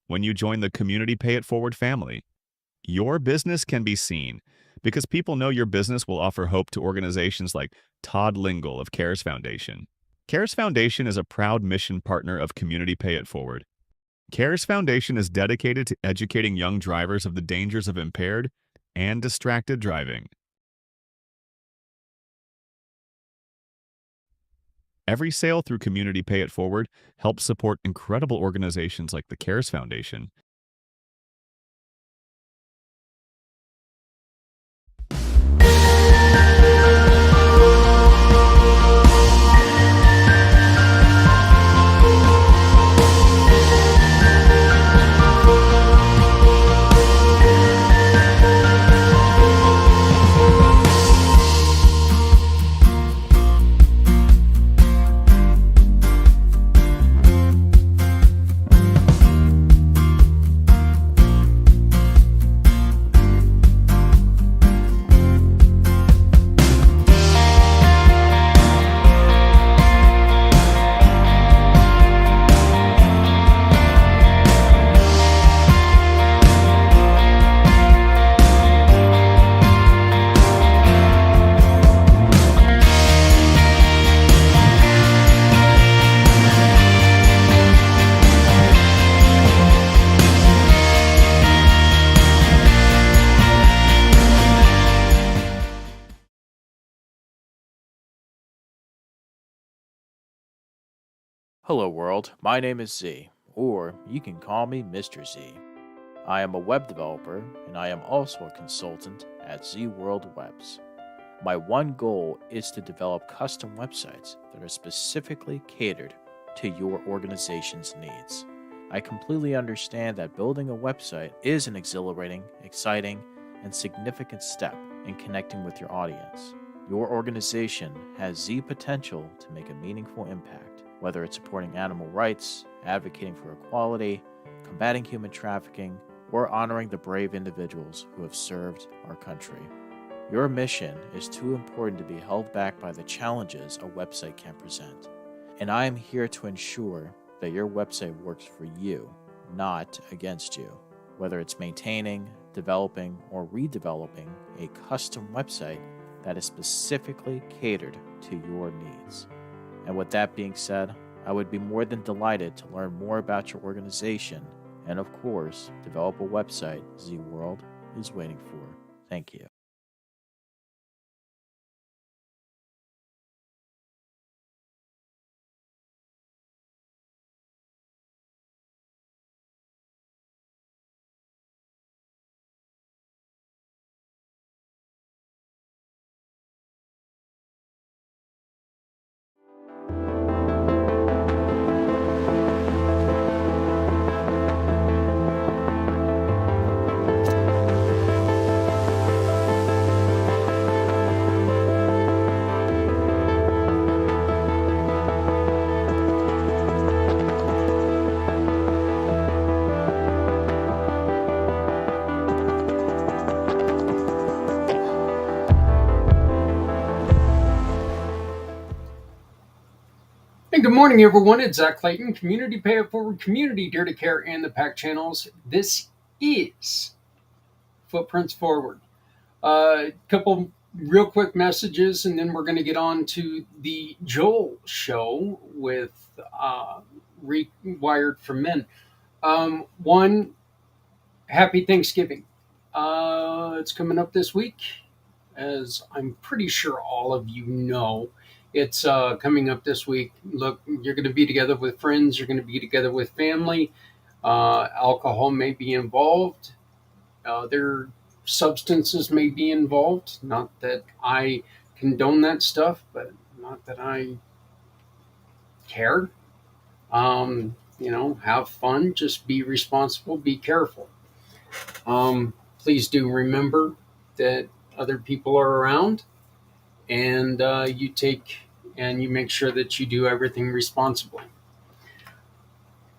when you join the Community Pay It Forward family. Your business can be seen because people know your business will offer hope to organizations like Todd Lingle of CARES Foundation. CARES Foundation is a proud mission partner of Community Pay It Forward. CARES Foundation is dedicated to educating young drivers of the dangers of impaired and distracted driving. Every sale through Community Pay It Forward helps support incredible organizations like the CARES Foundation. Hello, world. My name is Z, or you can call me Mr. Z. I am a web developer, and I am also a consultant at Z World Webs. My one goal is to develop custom websites that are specifically catered to your organization's needs. I completely understand that building a website is an exhilarating, exciting, and significant step in connecting with your audience. Your organization has Z potential to make a meaningful impact, whether it's supporting animal rights, advocating for equality, combating human trafficking, or honoring the brave individuals who have served our country. Your mission is too important to be held back by the challenges a website can present. And I am here to ensure that your website works for you, not against you. Whether it's maintaining, developing, or redeveloping a custom website that is specifically catered to your needs. And with that being said, I would be more than delighted to learn more about your organization and, of course, develop a website Z World is waiting for. Thank you. And good morning, everyone. It's Zach Clayton, Community Pay It Forward, Community Dare to Care, and the PAC channels. This is Footprints Forward. A couple real quick messages, and then we're going to get on to the Joel show with Rewired for Men. One, happy Thanksgiving. It's coming up this week, as I'm pretty sure all of you know. It's coming up this week. Look, you're going to be together with friends. You're going to be together with family. Alcohol may be involved. Other substances may be involved. Not that I condone that stuff, but not that I care. Have fun. Just be responsible. Be careful. Please do remember that other people are around, and you make sure that you do everything responsibly.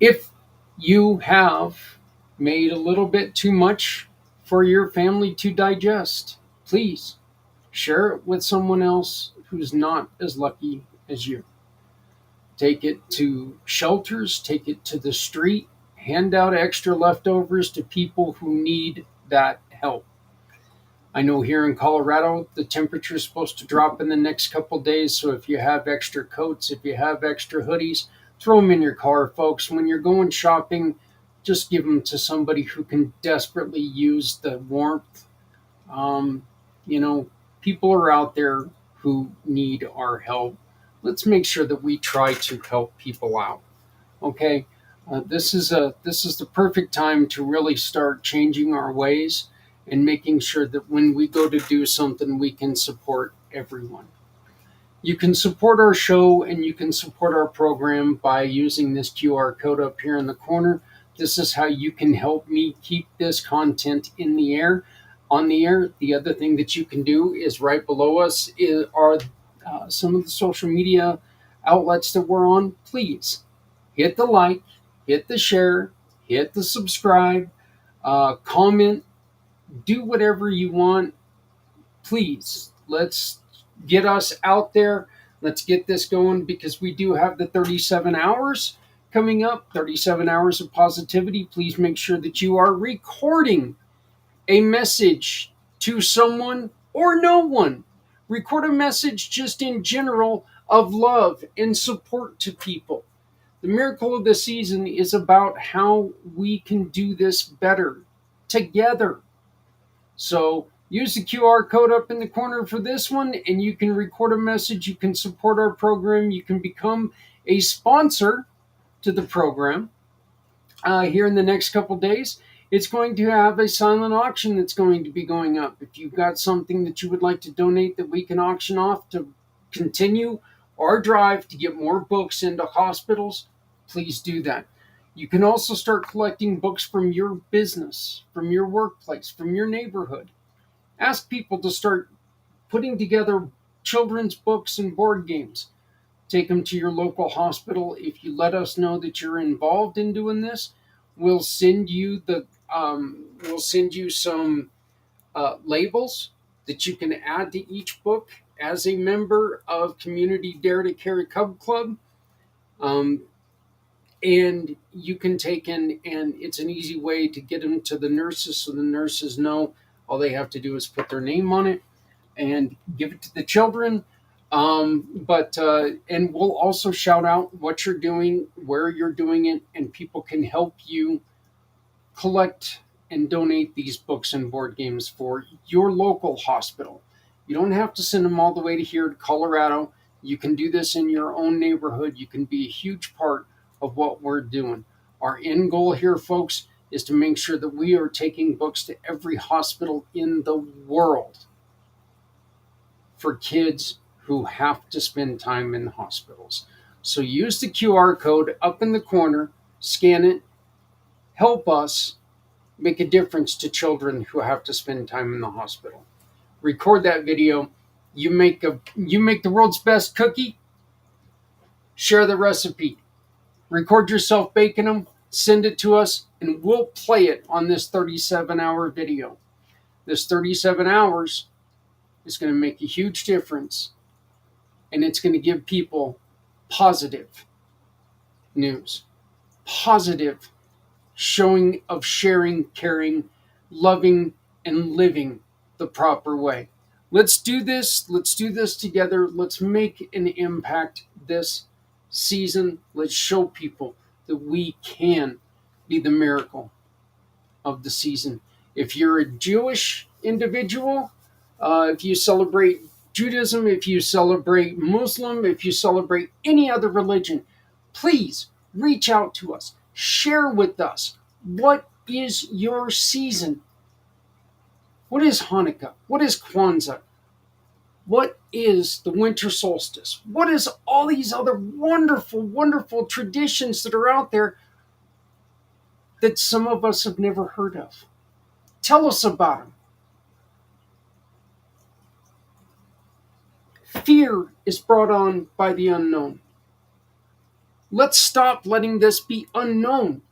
If you have made a little bit too much for your family to digest, please share it with someone else who's not as lucky as you. Take it to shelters, take it to the street, hand out extra leftovers to people who need that help. I know here in Colorado, the temperature is supposed to drop in the next couple days. So if you have extra coats, if you have extra hoodies, throw them in your car, folks. When you're going shopping, just give them to somebody who can desperately use the warmth. Um, you know, people are out there who need our help. Let's make sure that we try to help people out. Okay, this is the perfect time to really start changing our ways and making sure that when we go to do something, we can support everyone. You can support our show and you can support our program by using this QR code up here in the corner. This is how you can help me keep this content in the air, on the air. The other thing that you can do is right below us are some of the social media outlets that we're on. Please hit the like, hit the share, hit the subscribe, comment, do whatever you want. Please, let's get us out there. Let's get this going because we do have the 37 hours coming up, 37 hours of positivity. Please make sure that you are recording a message to someone or no one. Record a message just in general of love and support to people. The miracle of the season is about how we can do this better together. So use the QR code up in the corner for this one, and you can record a message. You can support our program. You can become a sponsor to the program here in the next couple days. It's going to have a silent auction that's going to be going up. If you've got something that you would like to donate that we can auction off to continue our drive to get more books into hospitals, please do that. You can also start collecting books from your business, from your workplace, from your neighborhood. Ask people to start putting together children's books and board games. Take them to your local hospital. If you let us know that you're involved in doing this, we'll send you some labels that you can add to each book as a member of Community Dare to Carry Cub Club. And you can take in, and it's an easy way to get them to the nurses so the nurses know all they have to do is put their name on it and give it to the children. And we'll also shout out what you're doing, where you're doing it, and people can help you collect and donate these books and board games for your local hospital. You don't have to send them all the way to here to Colorado. You can do this in your own neighborhood. You can be a huge part of what we're doing. Our end goal here, folks, is to make sure that we are taking books to every hospital in the world for kids who have to spend time in hospitals. So use the QR code up in the corner, scan it, help us make a difference to children who have to spend time in the hospital. Record that video. You make the world's best cookie. Share the recipe. Record yourself baking them, send it to us, and we'll play it on this 37-hour video. This 37 hours is going to make a huge difference, and it's going to give people positive news, positive showing of sharing, caring, loving, and living the proper way. Let's do this. Let's do this together. Let's make an impact this season. Let's show people that we can be the miracle of the season. If you're a Jewish individual, if you celebrate Judaism, if you celebrate Muslim, if you celebrate any other religion, please reach out to us. Share with us. What is your season? What is Hanukkah? What is Kwanzaa? What is the winter solstice? What is all these other wonderful, wonderful traditions that are out there that some of us have never heard of? Tell us about them. Fear is brought on by the unknown. Let's stop letting this be unknown.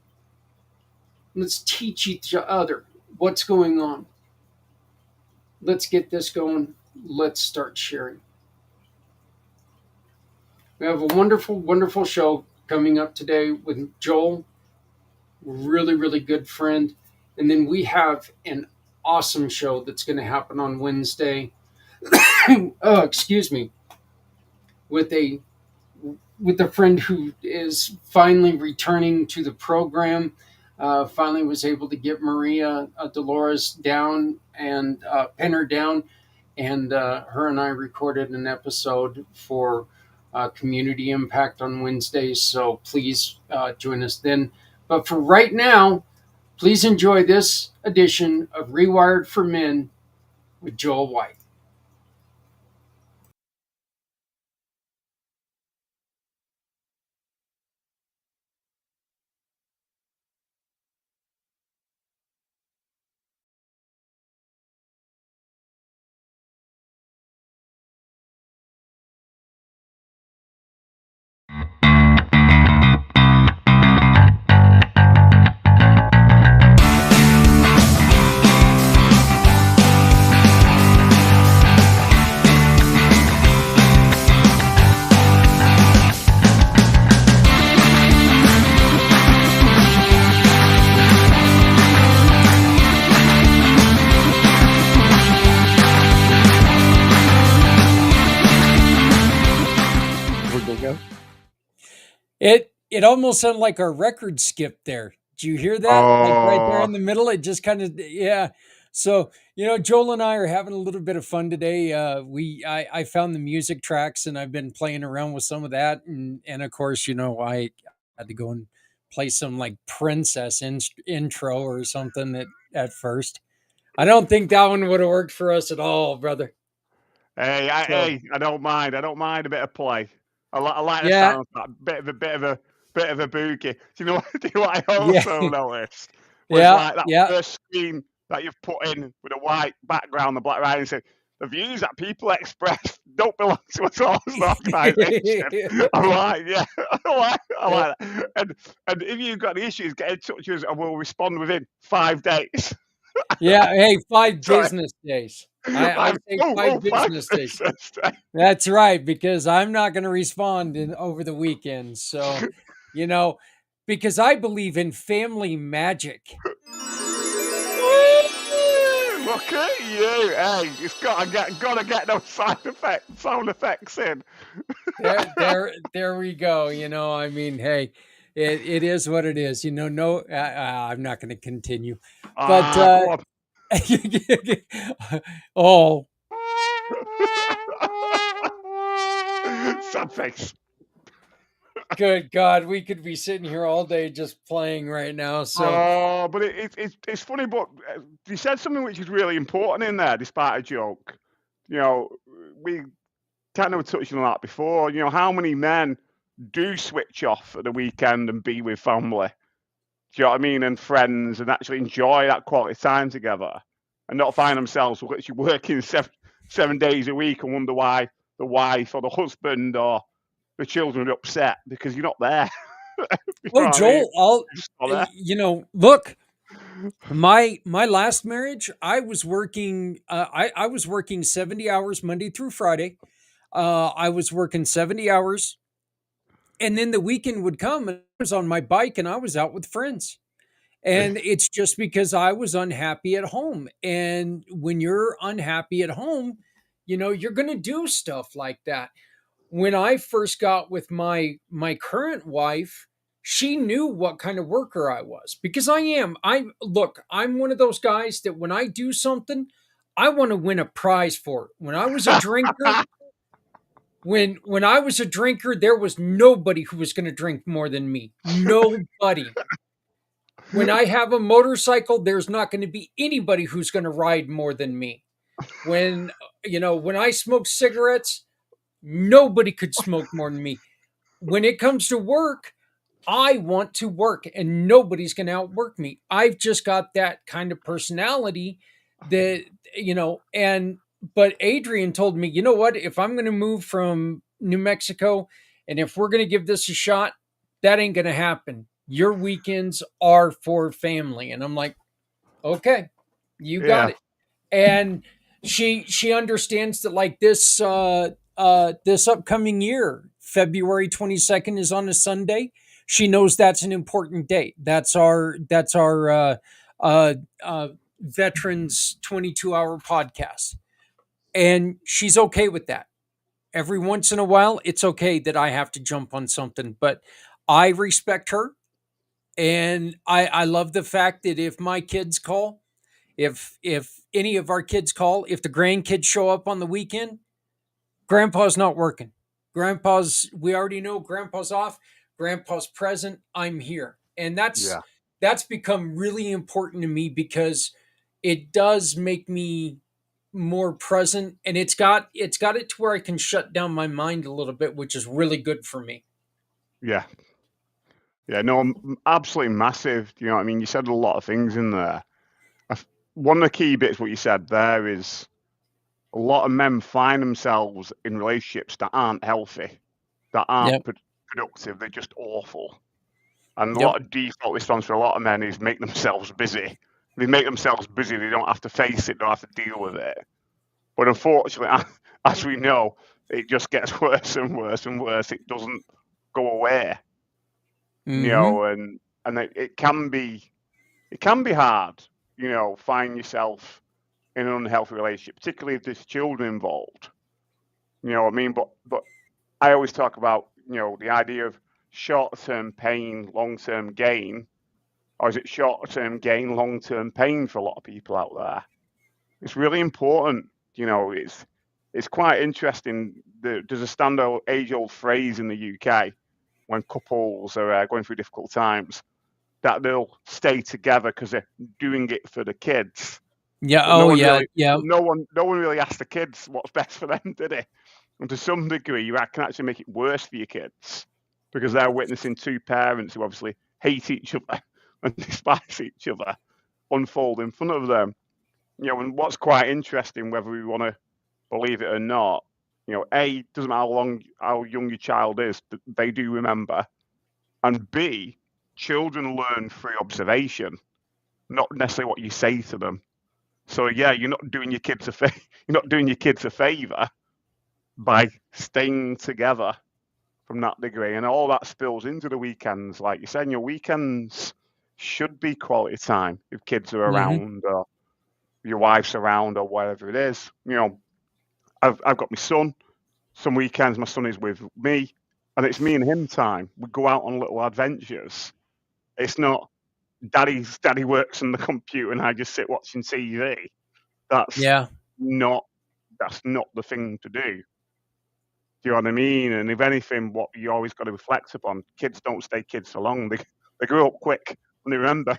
Let's teach each other what's going on. Let's get this going. Let's start sharing. We have a wonderful, wonderful show coming up today with Joel. really, really good friend. And then we have an awesome show that's going to happen on Wednesday. Oh, excuse me, with a friend who is finally returning to the program. Finally, was able to get Maria Dolores down and pin her down, and her and I recorded an episode for Community Impact on Wednesdays. So please join us then. But for right now, please enjoy this edition of Rewired for Men with Joel White. It almost sounded like our record skip there. Did you hear that? Like right there Oh, in the middle, it just kind of yeah. So Joel and I are having a little bit of fun today. I found the music tracks and I've been playing around with some of that, and of course I had to go and play some like princess intro or something at first. I don't think that one would have worked for us at all, brother. So I don't mind. I don't mind a bit of play. I like the yeah, sound of that bit of a boogie. Do you know what? Do you know what I yeah, also noticed was yeah, like that yeah. first screen that you've put in with a white background, the black writing said, "The views that people express don't belong to a source organisation." I'm like, yeah, I Yeah. like that. And if you've got any issues, get in touch with us and we'll respond within 5 days. Yeah, hey, 5 Sorry, business days. I say 5 5 business days. business days. That's right, because I'm not gonna respond over the weekend, so, you know, because I believe in family magic. Woo! Look at you! Hey, it's gotta get those sound effects in. There we go, I mean, hey, it is what it is, no, I'm not gonna continue, but, Go on. oh, Sad face. good God, we could be sitting here all day just playing right now, so Oh, but it's funny, but you said something which is really important in there, despite a joke. You know, we kind of touched on that before. You know, how many men do switch off at the weekend and be with family? Do you know what I mean? And friends, and actually enjoy that quality time together, and not find themselves literally working 7 days a week and wonder why the wife or the husband or the children are upset because you're not there. You know oh, what I mean? Joel, I'll You're just not there. look, my last marriage, I was working 70 hours Monday through Friday. I was working 70 hours, and then the weekend would come and I was on my bike and I was out with friends. And it's just because I was unhappy at home. And when you're unhappy at home, you're going to do stuff like that. When I first got with my current wife, she knew what kind of worker I was because I am. I'm one of those guys that when I do something, I want to win a prize for it. When I was a drinker, there was nobody who was going to drink more than me. Nobody. When I have a motorcycle, there's not going to be anybody who's going to ride more than me. When I smoke cigarettes, nobody could smoke more than me. When it comes to work, I want to work and nobody's going to outwork me. I've just got that kind of personality that, but Adrian told me, you know what? If I'm going to move from New Mexico and if we're going to give this a shot, that ain't going to happen. Your weekends are for family. And I'm like, okay, you got Yeah, it. And she understands that like this upcoming year, February 22nd is on a Sunday. She knows that's an important date. That's our uh, uh, veterans 22-hour podcast, and she's okay with that. Every once in a while, it's okay that I have to jump on something, but I respect her, and I love the fact that if my kids call, if any of our kids call, if the grandkids show up on the weekend, grandpa's not working. Grandpa's, we already know grandpa's off, grandpa's present, I'm here. And Yeah. that's become really important to me because it does make me more present, and it's got it to where I can shut down my mind a little bit, which is really good for me. Yeah. Yeah. No, absolutely massive. You know what I mean? You said a lot of things in there. One of the key bits, what you said there, is a lot of men find themselves in relationships that aren't healthy, that aren't Yep. productive. They're just awful. And a Yep. lot of default response for a lot of men is make themselves busy. They make themselves busy. They don't have to face it. Don't have to deal with it. But unfortunately, as we know, it just gets worse and worse and worse. It doesn't go away, you Mm-hmm. know, and it can be hard, you know, find yourself in an unhealthy relationship, particularly if there's children involved. You know what I mean? But I always talk about, you know, the idea of short-term pain, long-term gain, or is it short-term gain, long-term pain for a lot of people out there? It's really important. You know, it's quite interesting. There's a standard age-old phrase in the UK when couples are going through difficult times that they'll stay together because they're doing it for the kids. Yeah. But Oh, yeah. Yeah. no one really asked the kids what's best for them, did they? And to some degree, you can actually make it worse for your kids because they're witnessing two parents who obviously hate each other and despise each other unfold in front of them. You know, and what's quite interesting, whether we want to believe it or not, you know, A, doesn't matter how young your child is, they do remember, and B, children learn through observation, not necessarily what you say to them. So yeah, you're not doing your kids you're not doing your kids a favor by staying together from that degree, and all that spills into the weekends. Like you said, your weekends should be quality time if kids are Mm-hmm. around or your wife's around or whatever it is. You know, I've got my son. Some weekends my son is with me, and it's me and him time. We go out on little adventures. It's not daddy works on the computer and I just sit watching TV. That's Yeah. not that's not the thing to do. Do you know what I mean? And if anything, what you always got to reflect upon, kids don't stay kids for long. They grow up quick and they remember.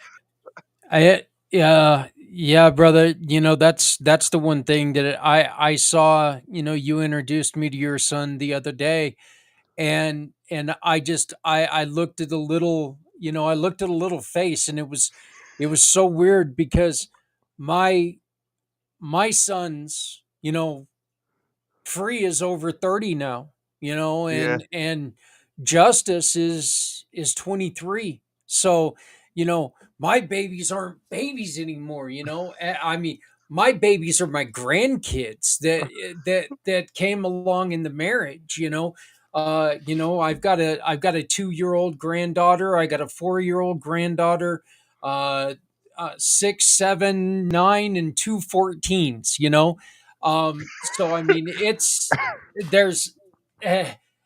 Yeah, brother. That's the one thing that I saw. You introduced me to your son the other day, and I looked at the little, I looked at a little face, and it was so weird because my my son's, Free is over 30 now, Yeah, and Justice is 23. So, my babies aren't babies anymore, I mean, my babies are my grandkids that came along in the marriage, I've got a 2-year-old granddaughter, I got a 4-year-old granddaughter, uh 6, 7, 9, and 2 14s, so I mean, there's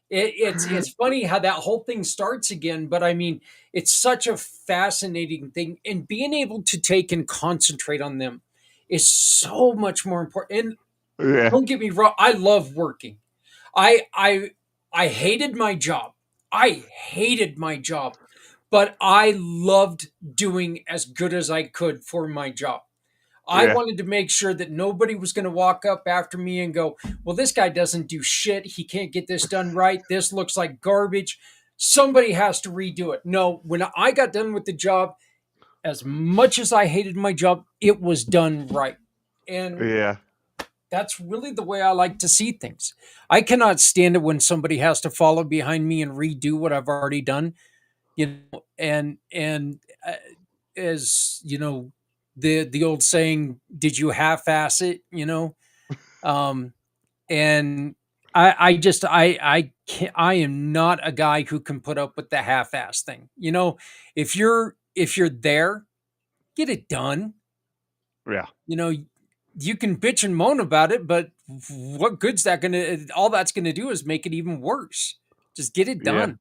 it's funny how that whole thing starts again, but I mean, it's such a fascinating thing, and being able to take and concentrate on them is so much more important. And yeah, don't get me wrong, I love working. I I I hated my job. I hated my job, but I loved doing as good as I could for my job. I yeah, wanted to make sure that nobody was going to walk up after me and go, well, this guy doesn't do shit. He can't get this done right. This looks like garbage. Somebody has to redo it. No, when I got done with the job, as much as I hated my job, it was done right. And yeah, that's really the way I like to see things. I cannot stand it when somebody has to follow behind me and redo what I've already done, and as the old saying, did you half-ass it, um and I just I can't, I am not a guy who can put up with the half-ass thing. If you're there, get it done. Yeah, You know, you can bitch and moan about it, but what good's that gonna? All that's gonna do is make it even worse. Just get it yeah, done.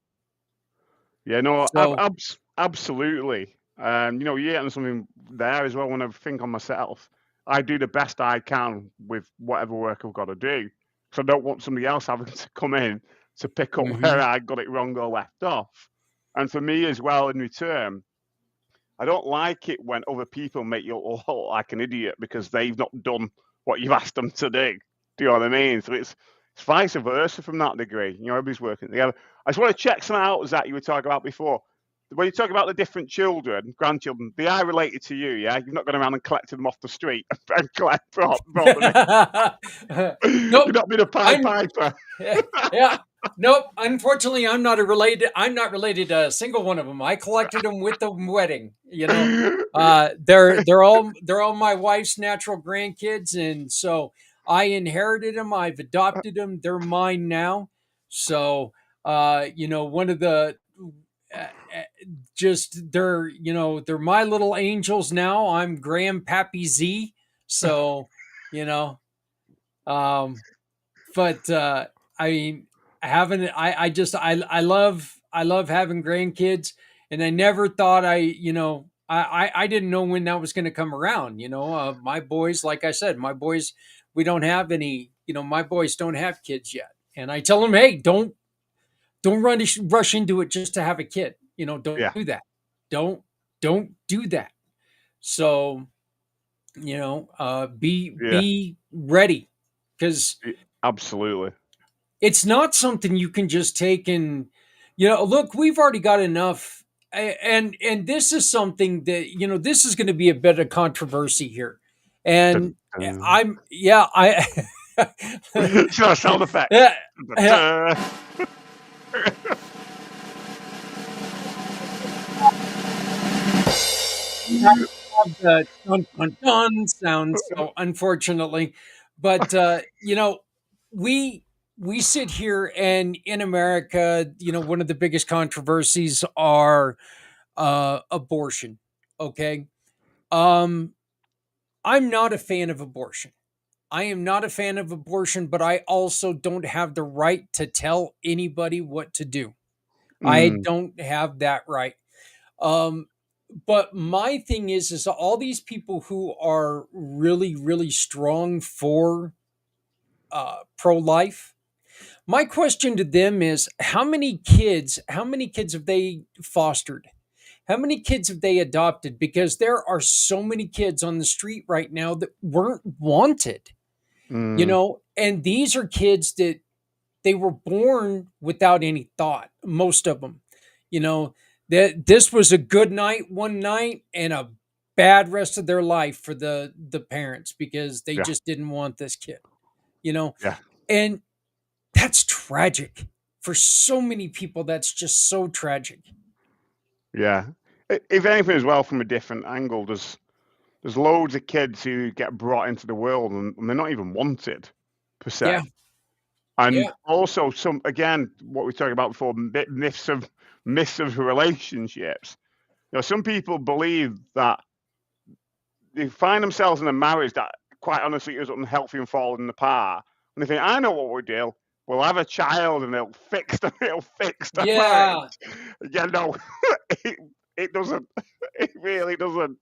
yeah. No, So, absolutely. You're getting something there as well. When I think on myself, I do the best I can with whatever work I've got to do. So I don't want somebody else having to come in to pick up where mhm. I got it wrong or left off. And for me as well, in return, I don't like it when other people make you look like an idiot because they've not done what you've asked them to do. Do you know what I mean? So it's vice versa from that degree. Everybody's working together. I just want to check something out, Zach, you were talking about before. When you talk about the different children, grandchildren, they are related to you, yeah? You've not gone around and collected them off the street and brought them in. Nope. You've not been a Pied I'm Piper. yeah. Nope. Unfortunately, I'm not related to a single one of them. I collected them with the wedding. They're all my wife's natural grandkids, and so I inherited them. I've adopted them. They're mine now. So, one of the uh, uh, just they're my little angels now. I'm Grandpappy Z. So, you know, um, but I mean, having I love having grandkids, and I never thought I didn't know when that was going to come around. My boys, like I said, we don't have any. My boys don't have kids yet, and I tell them, hey, don't rush into it just to have a kid. Don't Yeah, do that. Don't don't do that. So yeah, be ready, because absolutely. it's not something you can just take and look, we've already got enough. And this is something that this is going to be a bit of controversy here. Dun, And dun. I'm yeah I It's not a sound effect. yeah, Dun, yeah, dun, have the dun dun dun sound, so unfortunately, but we we sit here, and in America, one of the biggest controversies are abortion. Okay. Um, I'm not a fan of abortion. I am not a fan of abortion, but I also don't have the right to tell anybody what to do. I mm, don't have that right. Um, but my thing is all these people who are really, really strong for pro life. My question to them is how many kids have they fostered? How many kids have they adopted? Because there are so many kids on the street right now that weren't wanted, mm, and these are kids that they were born without any thought, most of them. You know, that this was a good night one night and a bad rest of their life for the parents, because they yeah, just didn't want this kid, you know. yeah, And that's tragic for so many people. That's just so tragic. yeah. If anything, as well, from a different angle, there's loads of kids who get brought into the world and they're not even wanted per Yeah, se. And yeah, also some again, what we were talking about before, myths of relationships. Some people believe that they find themselves in a marriage that quite honestly is unhealthy and falling apart. And they think, I know what we'll do. We'll have a child and it'll fix the marriage. yeah, Yeah, no, it, it doesn't. It really doesn't.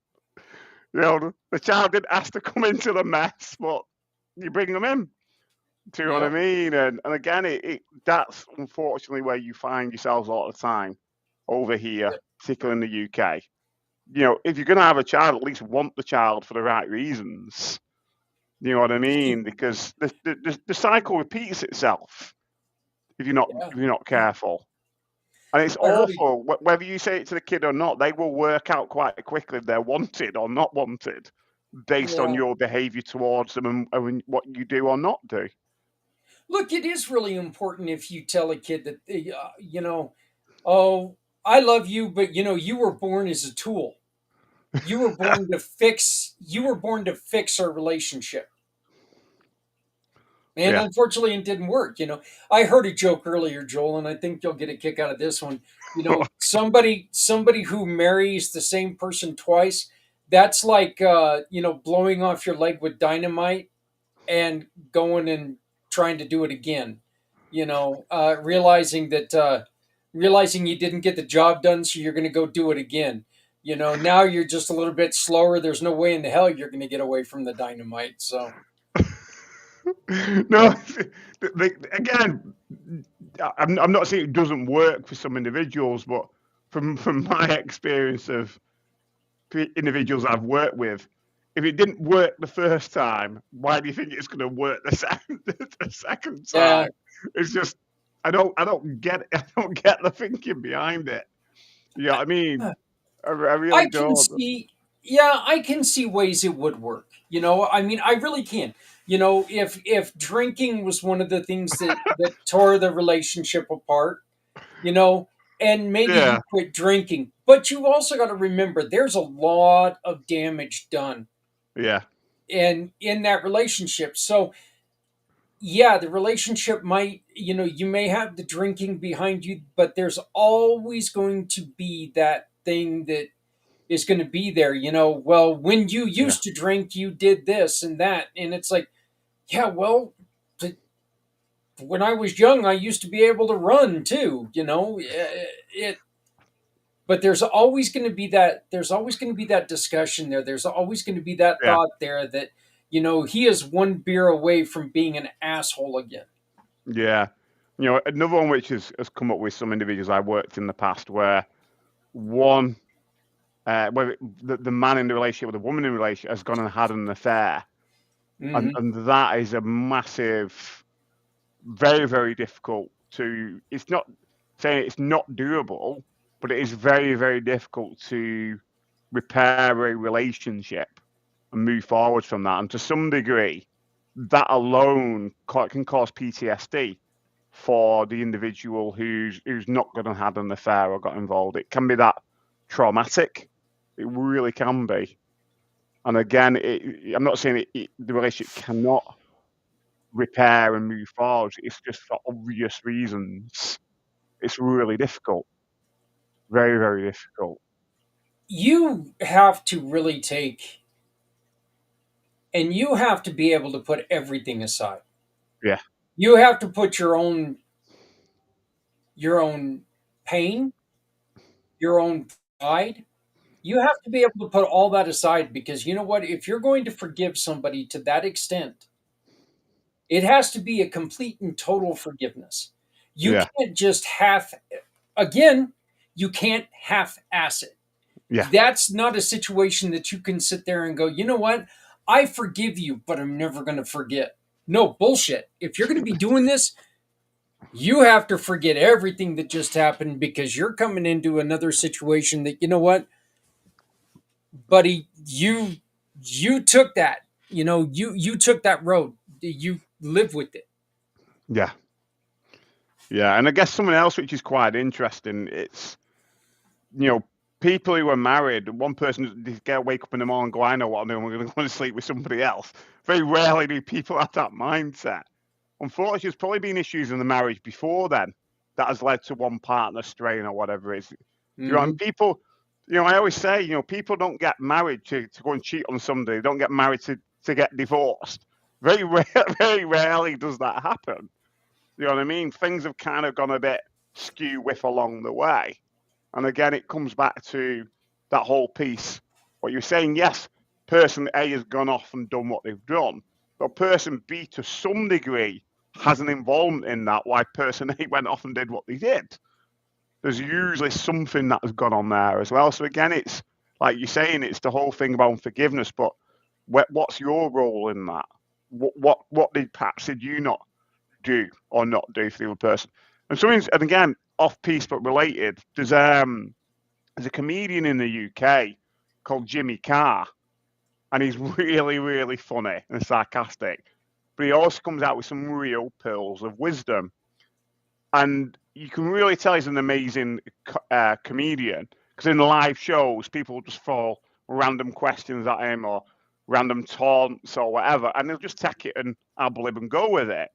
The child didn't ask to come into the mess, but you bring them in. Do you know what I yeah. mean? And again, that's unfortunately where you find yourselves a lot of the time over here, particularly in the UK. If you're going to have a child, at least want the child for the right reasons. You know what I mean? Because the cycle repeats itself if you're not Yeah. if you're not careful. And it's I heard it. awful. Whether you say it to the kid or not, they will work out quite quickly if they're wanted or not wanted based on Yeah. your behaviour towards them and what you do or not do. Look, it is really important if you tell a kid that, oh, I love you, but you were born as a tool. You were born to fix our relationship. And Yeah. unfortunately, it didn't work. I heard a joke earlier, Joel, and I think you'll get a kick out of this one. Somebody who marries the same person twice, that's like blowing off your leg with dynamite and going and trying to do it again. Realizing you didn't get the job done, so you're going to go do it again. Now you're just a little bit slower. There's no way in the hell you're going to get away from the dynamite. So No, again, I'm not saying it doesn't work for some individuals, but from my experience of individuals I've worked with, if it didn't work the first time, why do you think it's going to work the second yeah, time? It's just I don't get the thinking behind it. You know what I mean? I really I can don't. see. Yeah, I can see ways it would work. I mean, I really can. If drinking was one of the things that tore the relationship apart, you know, and maybe Yeah, he quit drinking. But you also got to remember there's a lot of damage done yeah, in that relationship. So yeah, the relationship might, you may have the drinking behind you, but there's always going to be that thing that is going to be there. Well, when you yeah, used to drink, you did this and that. And it's like, yeah, well, when I was young, I used to be able to run too, but there's always going to be that discussion there. There's always going to be that yeah, thought there that, he is one beer away from being an asshole again. yeah. Another one which has come up with some individuals I worked in the past, where one, where the man in the relationship with the woman in the relationship has gone and had an affair, Hmm. and that is a massive, very, very difficult to. It's not saying it's not doable, but it is very, very difficult to repair a relationship and move forward from that. And to some degree, that alone can cause PTSD for the individual who's not going to have an affair or got involved. It can be that traumatic. It really can be. And again, I'm not saying the relationship cannot repair and move forward. It's just for obvious reasons. It's really difficult. Very, very difficult. You have to really take, and you have to be able to put everything aside. Yeah, You have to put your own pain, your own pride. You have to be able to put all that aside, because you know what? If you're going to forgive somebody to that extent, it has to be a complete and total forgiveness. You yeah, can't just again, you can't half ass it. yeah, That's not a situation that you can sit there and go, you know what? I forgive you, but I'm never going to forget. No, bullshit. If you're going to be doing this, you have to forget everything that just happened, because you're coming into another situation that, you know what, buddy, you took that. You took that road. You live with it. yeah, yeah. And I guess something else which is quite interesting. It's you know, people who are married, one person wake up in the morning and go, I know what I'm doing, we're going to go and sleep with somebody else. Very rarely do people have that mindset. Unfortunately, there's probably been issues in the marriage before then that has led to one partner straying or whatever it is. And Hmm. people, I always say, people don't get married to go and cheat on somebody. They don't get married to get divorced. Very very rarely does that happen. You know what I mean? Things have kind of gone a bit skew with along the way. And again, it comes back to that whole piece. What you're saying, yes, person A has gone off and done what they've done, but person B, to some degree, has an involvement in that. Why person A went off and did what they did. There's usually something that has gone on there as well. So again, it's like you're saying, it's the whole thing about forgiveness. But what's your role in that? What did you not do or not do for the other person? And again, off piece but related. There's a comedian in the UK called Jimmy Carr, and he's really, really funny and sarcastic. But he also comes out with some real pearls of wisdom. And you can really tell he's an amazing comedian, because in live shows, people just throw random questions at him or random taunts or whatever, and they'll just take it and I'll believe and go with it.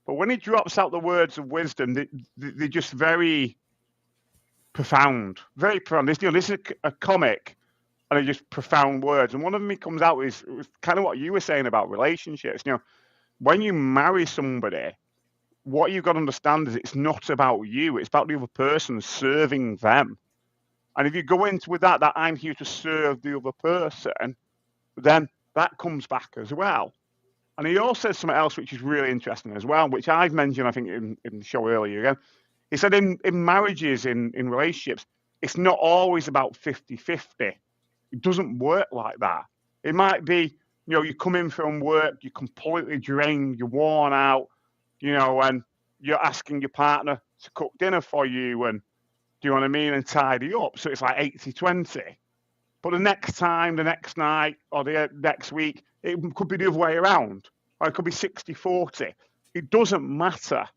But when he drops out the words of wisdom, they're just very profound, very profound. This is a comic, and they're just profound words. And one of them he comes out with is kind of what you were saying about relationships. When you marry somebody, what you've got to understand is it's not about you, it's about the other person serving them. And if you go into with that I'm here to serve the other person, then that comes back as well. And he also says something else which is really interesting as well, which I've mentioned, I think, in the show earlier again. He said in marriages, in relationships, it's not always about 50-50. It doesn't work like that. It might be, you come in from work, you're completely drained, you're worn out, and you're asking your partner to cook dinner for you and, do you know what I mean, and tidy up. So it's like 80-20. But the next time, the next night, or the next week, it could be the other way around. Or it could be 60-40. It doesn't matter. And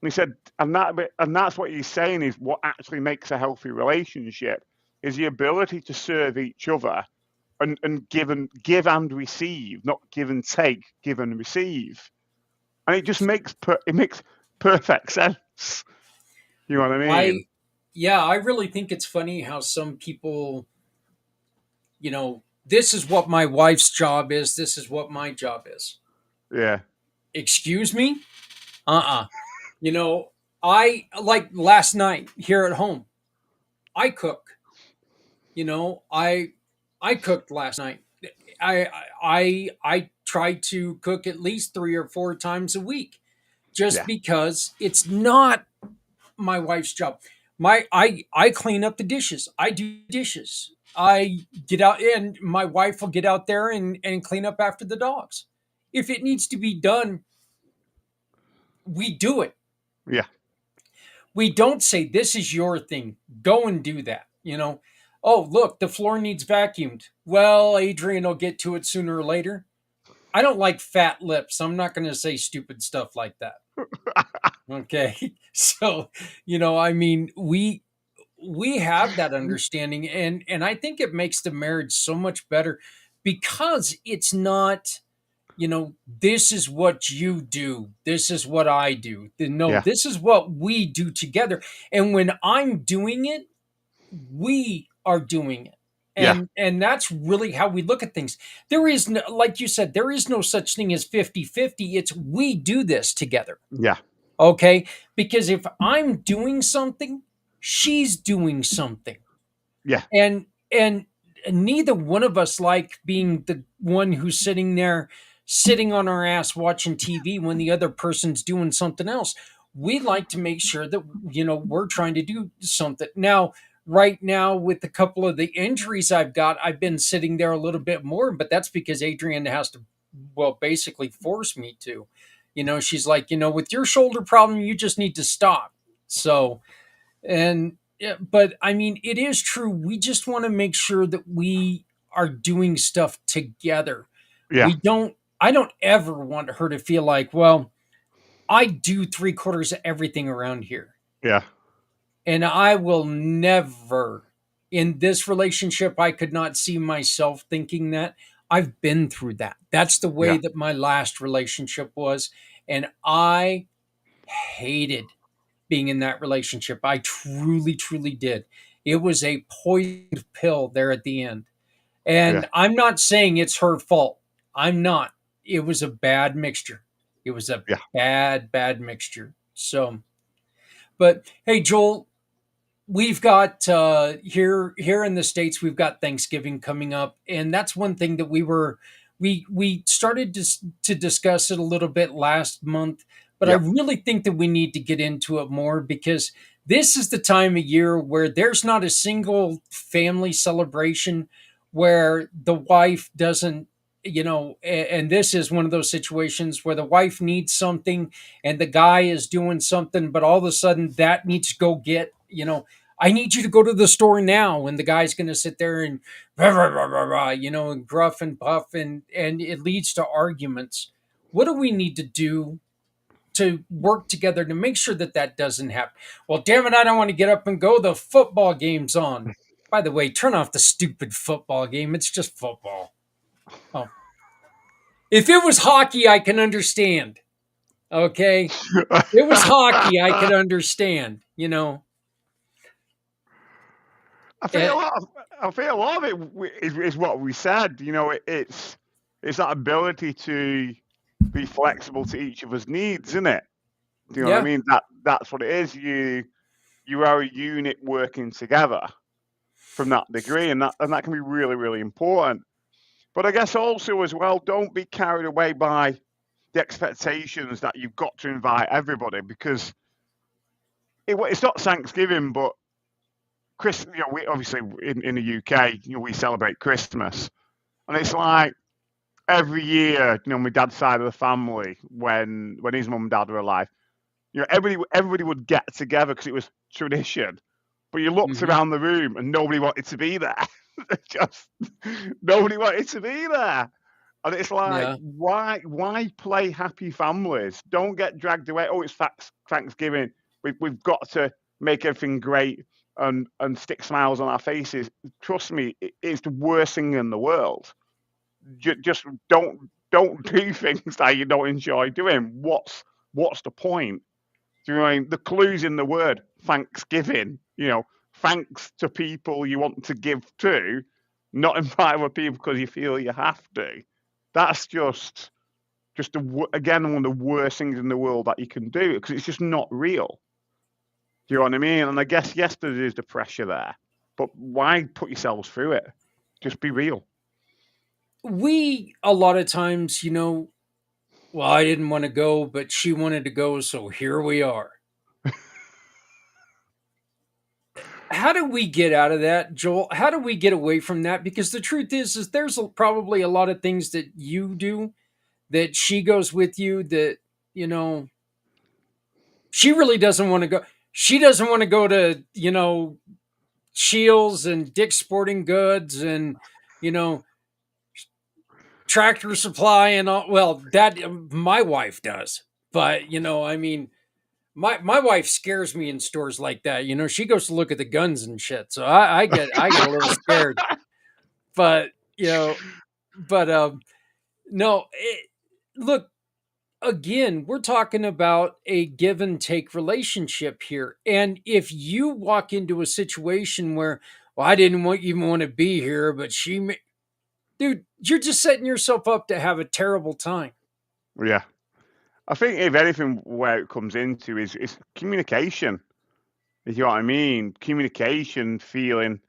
he said, and that's what he's saying is what actually makes a healthy relationship is the ability to serve each other and give and receive, not give and take, give and receive. And it just makes perfect sense. You know what I mean? I really think it's funny how some people, this is what my wife's job is, this is what my job is. Yeah. Excuse me? I like last night here at home. I cook. I cooked last night. I try to cook at least 3 or 4 times a week, just because it's not my wife's job. I clean up the dishes. I do dishes. I get out, and my wife will get out there and clean up after the dogs. If it needs to be done, we do it. Yeah. We don't say, this is your thing, go and do that. Oh, look, the floor needs vacuumed. Well, Adrian will get to it sooner or later. I don't like fat lips. I'm not going to say stupid stuff like that. Okay. So, we have that understanding, and I think it makes the marriage so much better because it's not, this is what you do, this is what I do. No, this is what we do together. And when I'm doing it, we are doing it. And that's really how we look at things. There is no, like you said, there is no such thing as 50-50. It's we do this together. Yeah. Okay? Because if I'm doing something, she's doing something. Yeah. And neither one of us like being the one who's sitting there sitting on our ass watching TV when the other person's doing something else. We like to make sure that we're trying to do something. Now, right now, with a couple of the injuries I've got, I've been sitting there a little bit more, but that's because Adrienne has to, basically force me to. She's like, with your shoulder problem, you just need to stop. So, but I mean, it is true. We just want to make sure that we are doing stuff together. Yeah. I don't ever want her to feel like, well, I do 3/4 of everything around here. Yeah. And I will never, in this relationship, I could not see myself thinking that. I've been through that. That's the way that my last relationship was. And I hated being in that relationship. I truly, truly did. It was a poison pill there at the end. And I'm not saying it's her fault. I'm not. It was a bad mixture. It was a bad mixture. So, but hey, Joel, we've got here in the States, we've got Thanksgiving coming up, and that's one thing that we started to discuss it a little bit last month, but I really think that we need to get into it more because this is the time of year where there's not a single family celebration where the wife doesn't, and this is one of those situations where the wife needs something and the guy is doing something, but all of a sudden that needs to go get, I need you to go to the store now. And the guy's going to sit there and, and gruff and puff, and it leads to arguments. What do we need to do to work together to make sure that doesn't happen? Well, damn it, I don't want to get up and go. The football game's on. By the way, turn off the stupid football game. It's just football. Oh, if it was hockey, I can understand. Okay, it was hockey, I could understand. I think a Eh, lot of I think a lot of it is what we said. It's that ability to be flexible to each of us needs, isn't it? Do you know what I yeah. mean? That's what it is. You are a unit working together from that degree, and that can be really, really important. But I guess also as well, don't be carried away by the expectations that you've got to invite everybody, because it's not Thanksgiving, but Chris. We obviously in the UK, we celebrate Christmas, and it's like every year, my dad's side of the family, when his mum and dad were alive, everybody would get together because it was tradition. But you looked Hmm. around the room and nobody wanted to be there. Just nobody wanted to be there. And it's like, Yeah. why play happy families? Don't get dragged away. Oh, it's Thanksgiving. We've got to make everything great and stick smiles on our faces. Trust me, it's the worst thing in the world. Just don't do things that you don't enjoy doing. What's the point? Do you know what I mean? The clue's in the word Thanksgiving. Thanks to people you want to give to, not invite other people because you feel you have to. That's again one of the worst things in the world that you can do, because it's just not real. Do you know what I mean? And I guess yes, there is the pressure there, but why put yourselves through it? Just be real. We a lot of times, well, I didn't want to go, but she wanted to go, so here we are. How do we get out of that, Joel? How do we get away from that? Because the truth is there's probably a lot of things that you do that she goes with you that, you know, she really doesn't want to go. She doesn't want to go to, Shields and Dick's Sporting Goods and, you know, Tractor Supply and all. Well, that my wife does. But, I mean, my wife scares me in stores like that. She goes to look at the guns and shit. So I get a little scared. But, but no, look, again, we're talking about a give and take relationship here. And if you walk into a situation where, well, I didn't even want to be here, but dude, you're just setting yourself up to have a terrible time. Yeah, I think if anything, where it comes into is communication. If you know what I mean, communication, feeling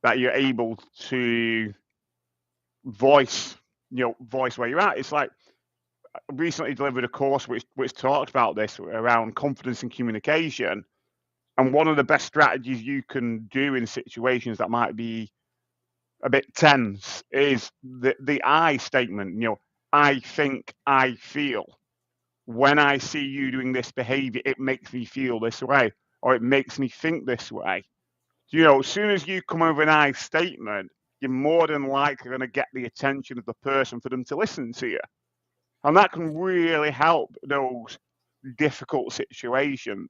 that you're able to voice, voice where you're at. It's like I recently delivered a course which talked about this around confidence and communication. And one of the best strategies you can do in situations that might be a bit tense is the I statement. I think, I feel. When I see you doing this behavior, it makes me feel this way, or it makes me think this way. As soon as you come over an I statement, you're more than likely going to get the attention of the person for them to listen to you. And that can really help those difficult situations.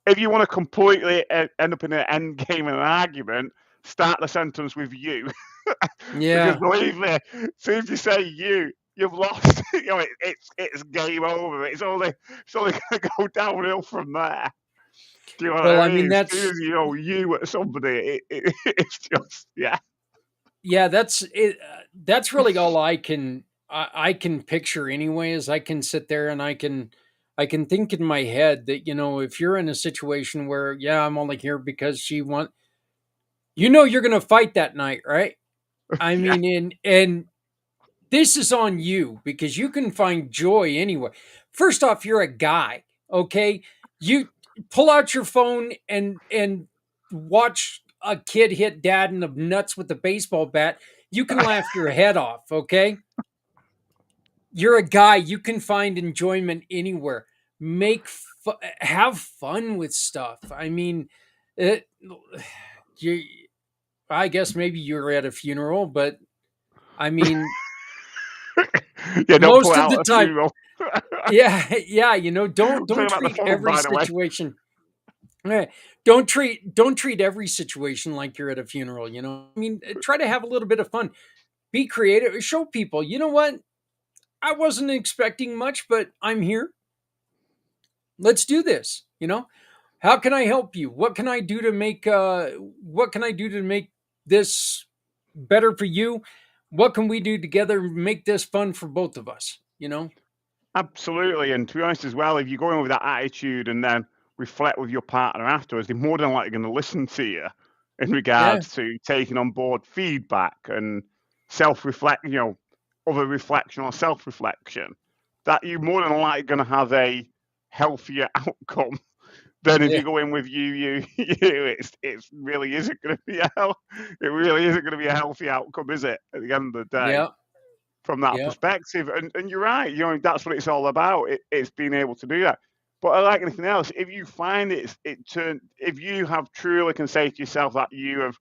If you want to completely end up in an end game in an argument, start the sentence with you. Because Yeah. believe me, as soon as you say you've lost. It's game over. It's only going to go downhill from there. Do you know what Well, I I mean, mean? As soon as you at somebody, it's just yeah. yeah, that's it. That's really all I can picture anyway. Is I can sit there and I can think in my head that if you're in a situation where I'm only here because you're going to fight that night, right? I Yeah. mean, and this is on you because you can find joy anywhere. First off, you're a guy, okay? You pull out your phone and watch a kid hit dad in the nuts with a baseball bat. You can laugh your head off, okay? You're a guy, you can find enjoyment anywhere. Have fun with stuff. I mean, it you I guess maybe you're at a funeral, but I mean, Yeah, don't pull most of out the a time, funeral. yeah, yeah, I'm don't talking about the treat phone, every by the way. situation. eh, don't treat every situation like you're at a funeral. I mean, try to have a little bit of fun be creative. Show people, you know what? I wasn't expecting much, but I'm here. Let's do this. How can I help you? What can I do to make this better for you? What can we do together to make this fun for both of us? Absolutely. And to be honest as well, if you go in with that attitude and then reflect with your partner afterwards, they're more than likely going to listen to you in Yeah, regards to taking on board feedback and self-reflect, other reflection or self-reflection. That you're more than likely going to have a healthier outcome than if yeah, you go in with you. It's really isn't going to be it really isn't going to be a healthy outcome, is it? At the end of the day, yeah, from that yeah. perspective. And you're right, that's what it's all about. It's being able to do that. But like anything else, if you find if you have truly can say to yourself that you have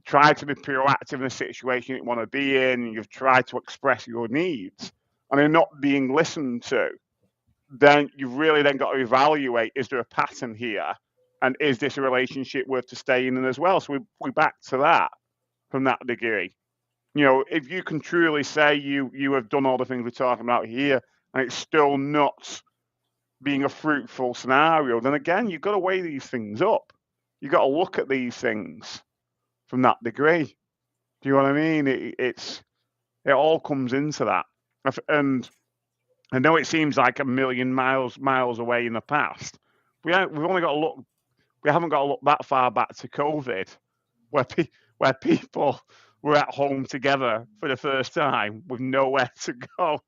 tried to be proactive in a situation you want to be in, and you've tried to express your needs, and they're not being listened to, then you've really then got to evaluate: is there a pattern here, and is this a relationship worth to stay in as well? So we're back to that from that degree. If you can truly say you have done all the things we're talking about here, and it's still not being a fruitful scenario, then again, you've got to weigh these things up. You've got to look at these things from that degree. Do you know what I mean? It all comes into that. And I know it seems like a million miles away in the past. We've only got to look. We haven't got to look that far back to COVID, where where people were at home together for the first time with nowhere to go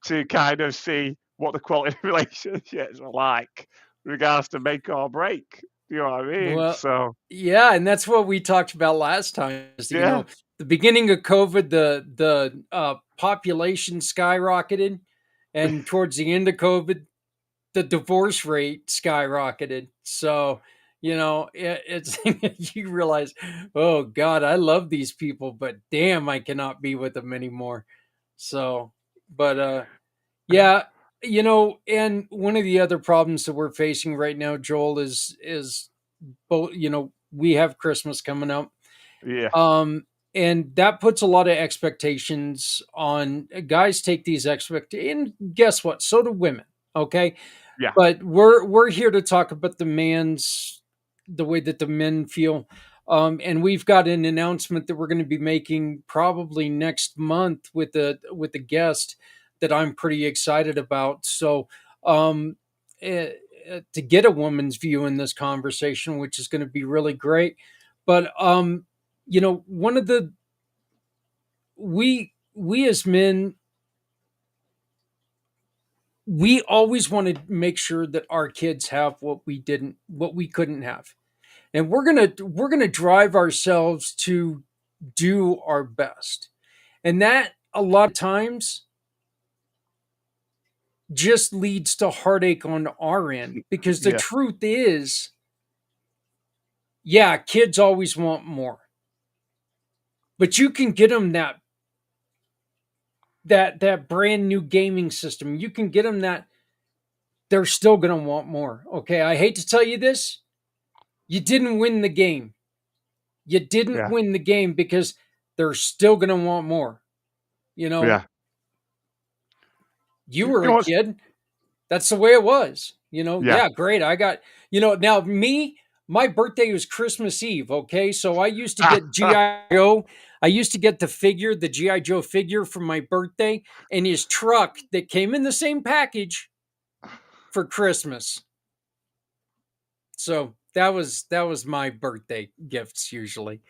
to kind of see what the quality of relationships are like in regards to make or break. You know what I mean? Well, So yeah, and that's what we talked about last time. yeah, The beginning of COVID, the population skyrocketed, and towards the end of COVID, the divorce rate skyrocketed. So, it's you realize, oh God, I love these people, but damn, I cannot be with them anymore. So, but yeah, and one of the other problems that we're facing right now, Joel, is both. We have Christmas coming up, yeah, um, and that puts a lot of expectations on guys. Take these expectations, and guess what? So do women. Okay, yeah, but we're here to talk about the way that the men feel. And we've got an announcement that we're going to be making probably next month with a guest that I'm pretty excited about. So, eh, to get a woman's view in this conversation, which is going to be really great. But one of the we as men, we always want to make sure that our kids have what we couldn't have, and we're gonna drive ourselves to do our best, and that a lot of times just leads to heartache on our end, because the yeah, truth is, yeah, kids always want more, but you can get them that brand new gaming system. You can get them that, they're still going to want more. Okay, I hate to tell you this, you didn't win the game. You didn't yeah, win the game, because they're still going to want more. You know, yeah. you You were know a what's kid. That's the way it was. yeah. Yeah, great. I got, now me, my birthday was Christmas Eve. Okay. So I used to get G.I. Joe. I used to get the G.I. Joe figure for my birthday, and his truck that came in the same package for Christmas. So that was my birthday gifts usually.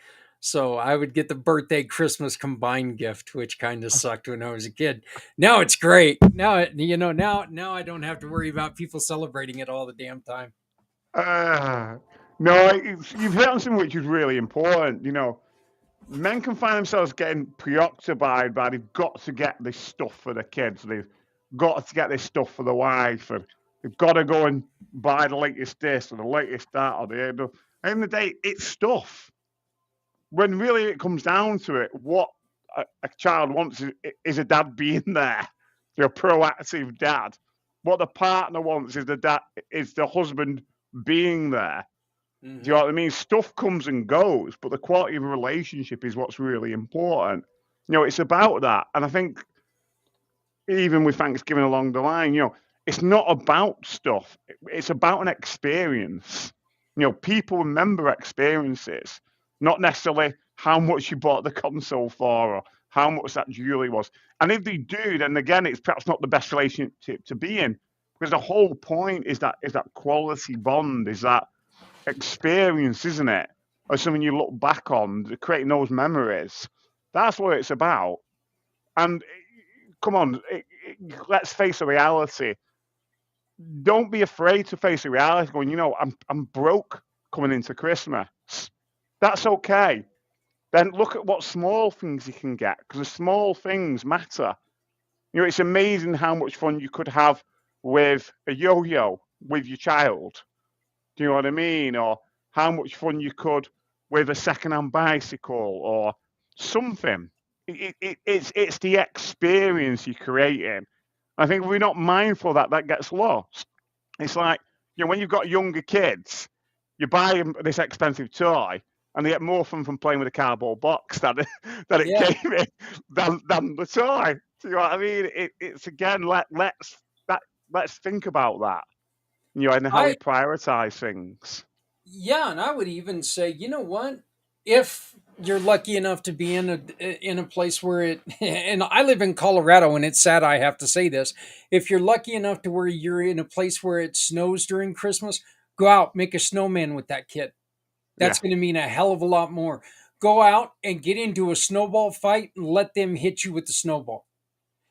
So I would get the birthday Christmas combined gift, which kind of sucked when I was a kid. Now it's great. Now I don't have to worry about people celebrating it all the damn time. Uh, no, you've hit on something which is really important. Men can find themselves getting preoccupied by they've got to get this stuff for the kids. They've got to get this stuff for the wife, and they've got to go and buy the latest this or the latest that or the. At the end of the day, it's stuff. When really it comes down to it, what a child wants is a dad being there, proactive dad. What the partner wants is the husband being there. Do you Hmm. know what I mean? Stuff comes and goes, but the quality of a relationship is what's really important. It's about that. And I think even with Thanksgiving along the line, it's not about stuff. It's about an experience. People remember experiences, not necessarily how much you bought the console for or how much that jewelry was. And if they do, then again, it's perhaps not the best relationship to be in, because the whole point is that quality bond, is that experience, isn't it? Or something you look back on, creating those memories. That's what it's about. And come on, let's face the reality. Don't be afraid to face the reality. Going, I'm broke coming into Christmas. That's okay. Then look at what small things you can get, because the small things matter. It's amazing how much fun you could have with a yo-yo with your child. Do you know what I mean? Or how much fun you could with a second-hand bicycle or something. It's the experience you're creating. I think if we're not mindful of that, that gets lost. It's like, when you've got younger kids, you buy them this expensive toy, and they get more fun from playing with a cardboard box that it Yeah. came in than the toy. Do you know what I mean? It's again, let's think about that. And how we I prioritize things. Yeah, and I would even say, you know what? If you're lucky enough to be in a place where it and I live in Colorado and it's sad I have to say this, if you're lucky enough to where you're in a place where it snows during Christmas, go out, make a snowman with that kid. Yeah, That's going to mean a hell of a lot more. Go out and get into a snowball fight and let them hit you with the snowball.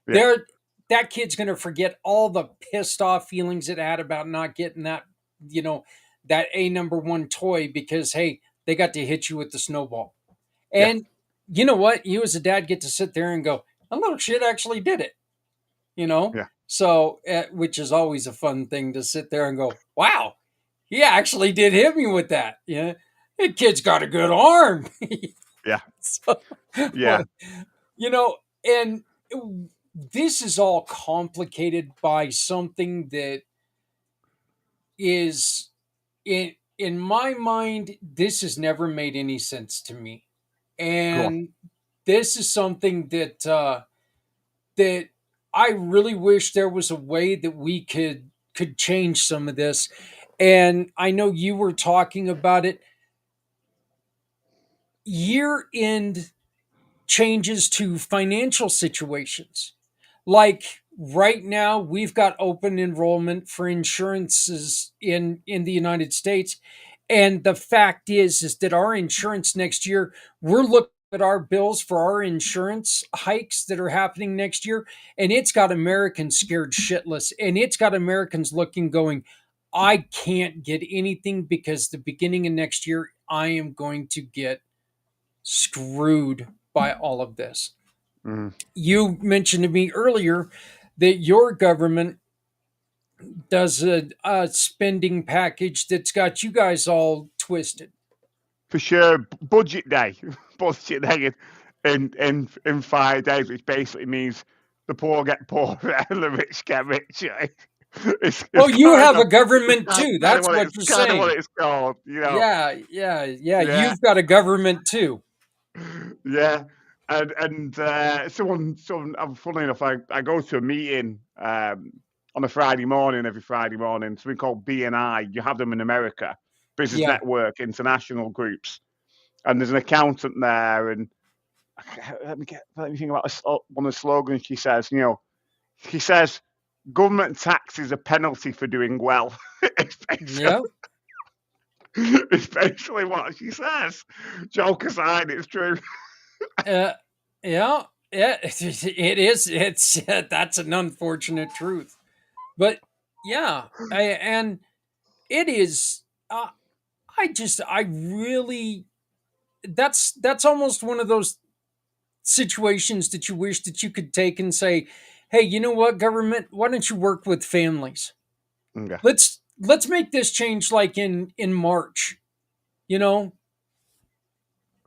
yeah, There that kid's going to forget all the pissed off feelings it had about not getting that, you know, that a number one toy because hey, they got to hit you with the snowball. yeah, And you know what? You as a dad get to sit there and go, a little shit actually did it, you know? yeah, So, which is always a fun thing to sit there and go, wow, he actually did hit me with that. Yeah. That kid's got a good arm. yeah, So, yeah. you know, and this is all complicated by something that is in my mind this has never made any sense to me, Go on. and this is something that I really wish there was a way that we could change some of this. And I know you were talking about it. Year end changes to financial situations. Like right now, we've got open enrollment for insurances in the United States, and the fact is that our insurance next year, we're looking at our bills for our insurance hikes that are happening next year, and it's got Americans scared shitless, and it's got Americans looking, going, I can't get anything because the beginning of next year, I am going to get screwed by all of this. Mm. You mentioned to me earlier that your government does a spending package that's got you guys all twisted. For sure, budget day, budget day in 5 days, which basically means the poor get poorer and the rich get richer. It's Oh, you kind have a of government too. That's what you're kind of what saying. it's called. Yeah. Yeah, You've got a government too. yeah. And someone. Funnily enough, I go to a meeting on a Friday morning, every Friday morning. Something called BNI. You have them in America, Business Yeah. Network, international groups, and there's an accountant there. And let me think about one of the slogans she says. She says, "Government tax is a penalty for doing well." it's, basically, Yeah. it's basically what she says. Joke aside, it's true. Uh, yeah. Yeah. It is. It's that's an unfortunate truth. But yeah, and it is. I really, that's almost one of those situations that you wish that you could take and say, hey, you know what, government, why don't you work with families? Yeah, Let's make this change like in March. You know,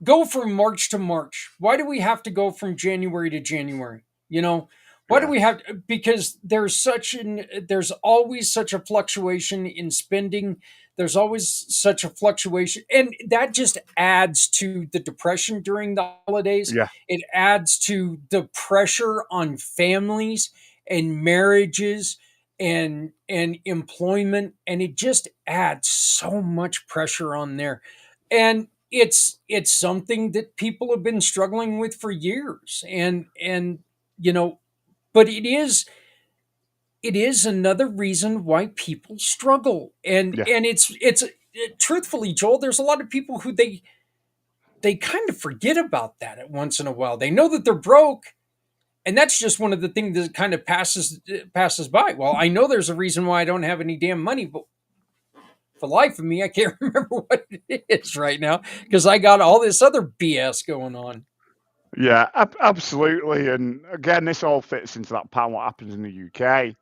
go from March to March. Why do we have to go from January to January? You know, Why do Yeah. we have? Because there's always such a fluctuation in spending. There's always such a fluctuation, and that just adds to the depression during the holidays. Yeah. It adds to the pressure on families and marriages and employment, and it just adds so much pressure on there. And it's something that people have been struggling with for years, and you know but it is another reason why people struggle, Yeah. and truthfully, Joel, there's a lot of people who they kind of forget about that at once in a while. They know that they're broke, and that's just one of the things that kind of passes by. Well, I know there's a reason why I don't have any damn money, but for the life of me, I can't remember what it is right now because I got all this other BS going on. Yeah, absolutely. And again, this all fits into that pattern what happens in the UK.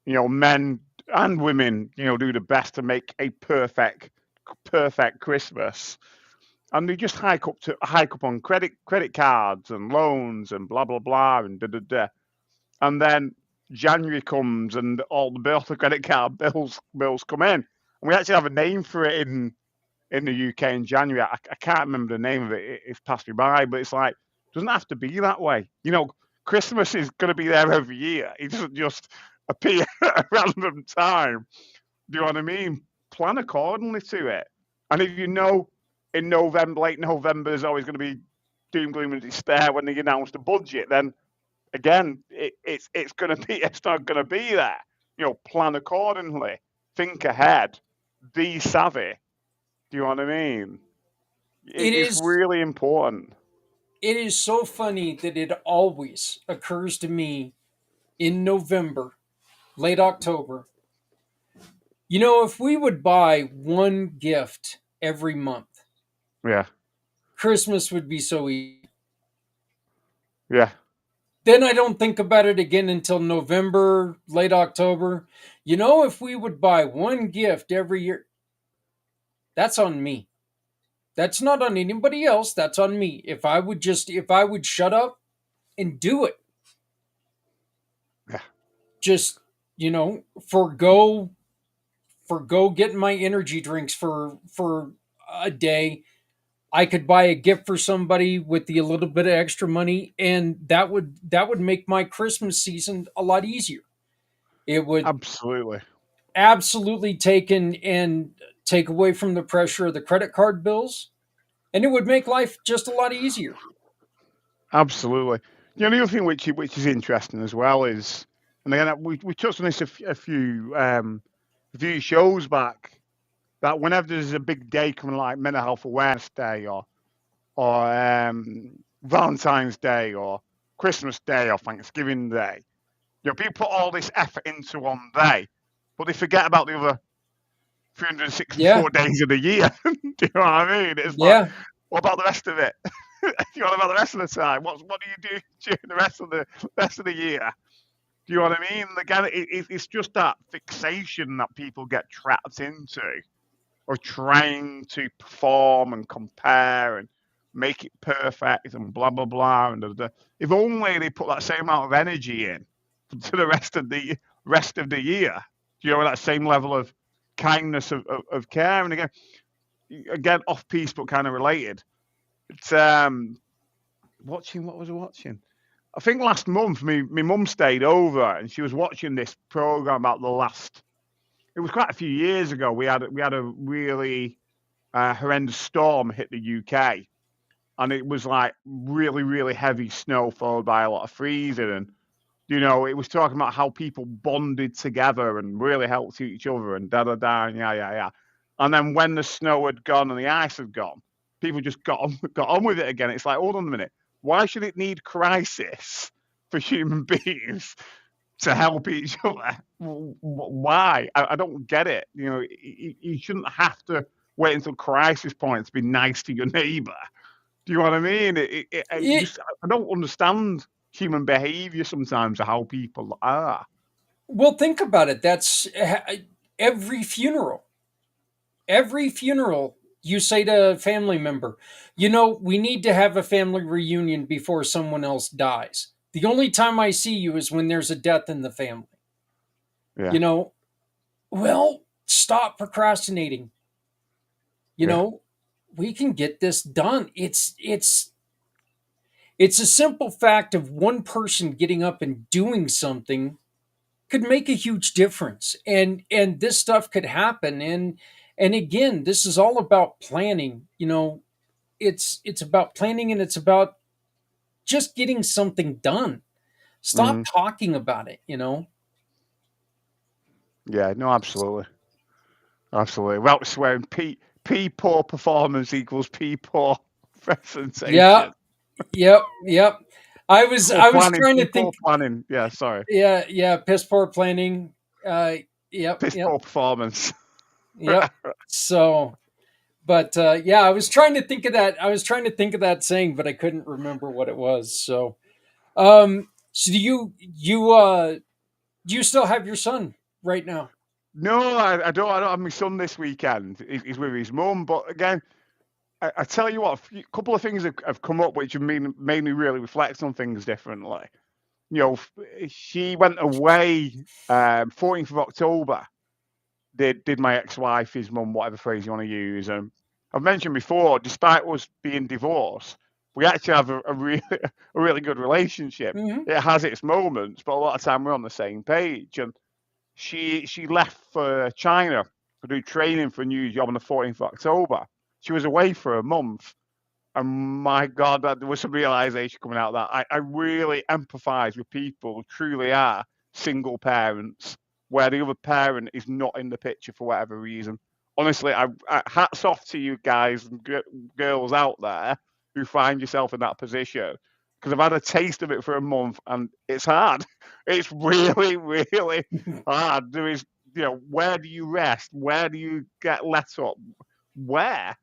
Men and women, do the best to make a perfect Christmas. And they just hike up on credit cards and loans and blah blah blah and da da da. And then January comes and all the credit card bills come in. And we actually have a name for it in the UK in January. I can't remember the name of it. It's passed me by, but it's like, it doesn't have to be that way. Christmas is going to be there every year. It doesn't just appear at a random time. Do you know what I mean? Plan accordingly to it. And if you know in November, late November, there's always going to be doom, gloom, and despair when they announce the budget, then again, it's going to be, it's not going to be there. Plan accordingly, think ahead, be savvy. Do you know what I mean? It It's is really important. it is so funny that it always occurs to me in November, late October. If we would buy one gift every month, Yeah, Christmas would be so easy. yeah, Then I don't think about it again until November, late October. If we would buy one gift every year, that's on me. That's not on anybody else. That's on me. If I would shut up and do it, yeah. just, forgo getting my energy drinks for a day. I could buy a gift for somebody with a little bit of extra money, and that would make my Christmas season a lot easier. It would Absolutely, absolutely take away from the pressure of the credit card bills, and it would make life just a lot easier. absolutely. The other thing which is interesting as well is, and again we touched on this a few shows back, that whenever there's a big day coming like Mental Health Awareness Day or Valentine's Day or Christmas Day or Thanksgiving Day, people put all this effort into one day, but they forget about the other Yeah, 364 days of the year. Do you know what I mean? It's like, yeah. what about the rest of it? What about the rest of the time? What do you do during the rest of the year? Do you know what I mean? Again, it's just that fixation that people get trapped into, or trying to perform and compare and make it perfect and blah blah blah. And if only they put that same amount of energy in to the rest of the year, that same level of kindness of care. And again, off piece but kind of related. It's watching. What was I watching? I think last month, my mum stayed over and she was watching this program about the last. It was quite a few years ago. We had a really horrendous storm hit the UK, and it was like really really heavy snow followed by a lot of freezing. And it was talking about how people bonded together and really helped each other and da da da and yeah yeah yeah. And then when the snow had gone and the ice had gone, people just got on with it again. It's like, hold on a minute, why should it need crisis for human beings to help each other? Why? I don't get it. You shouldn't have to wait until crisis point to be nice to your neighbor. Do you know what I mean? It, I don't understand human behavior sometimes, or how people are. well, think about it. That's every funeral. Every funeral, you say to a family member, we need to have a family reunion before someone else dies. The only time I see you is when there's a death in the family. Yeah. You know, well, stop procrastinating. You Yeah. know, we can get this done. It's a simple fact of one person getting up and doing something could make a huge difference. And this stuff could happen. And again, this is all about planning. You know, it's about planning, and it's about just getting something done. Stop Mm. talking about it, you know? Yeah. No, absolutely. Absolutely. Without swearing, P poor performance equals P poor Yeah, presentation. yep. Poor I was planning, trying P to poor think. planning. Yeah, sorry. Yeah, piss poor planning. Uh, yep, Piss yep, poor performance. yep. So, but yeah, I was trying to think of that. I was trying to think of that saying, but I couldn't remember what it was. So do you still have your son right now? No, I don't. I don't have my son this weekend. He's with his mum. But again, I tell you what, a couple of things have come up which have made me really reflect on things differently. You know, she went away 14th of October. Did my ex-wife, his mum, whatever phrase you want to use. I've mentioned before, despite us being divorced, we actually have a really good relationship. Hmm. It has its moments, but a lot of time we're on the same page. And she left for China to do training for a new job on the 14th of October. She was away for a month. And my God, there was some realization coming out of that I really empathize with people who truly are single parents, where the other parent is not in the picture for whatever reason. Honestly, hats off to you guys and girls out there who find yourself in that position. Because I've had a taste of it for a month, and it's hard. It's really, really hard. There is, where do you rest? Where do you get let up? Where?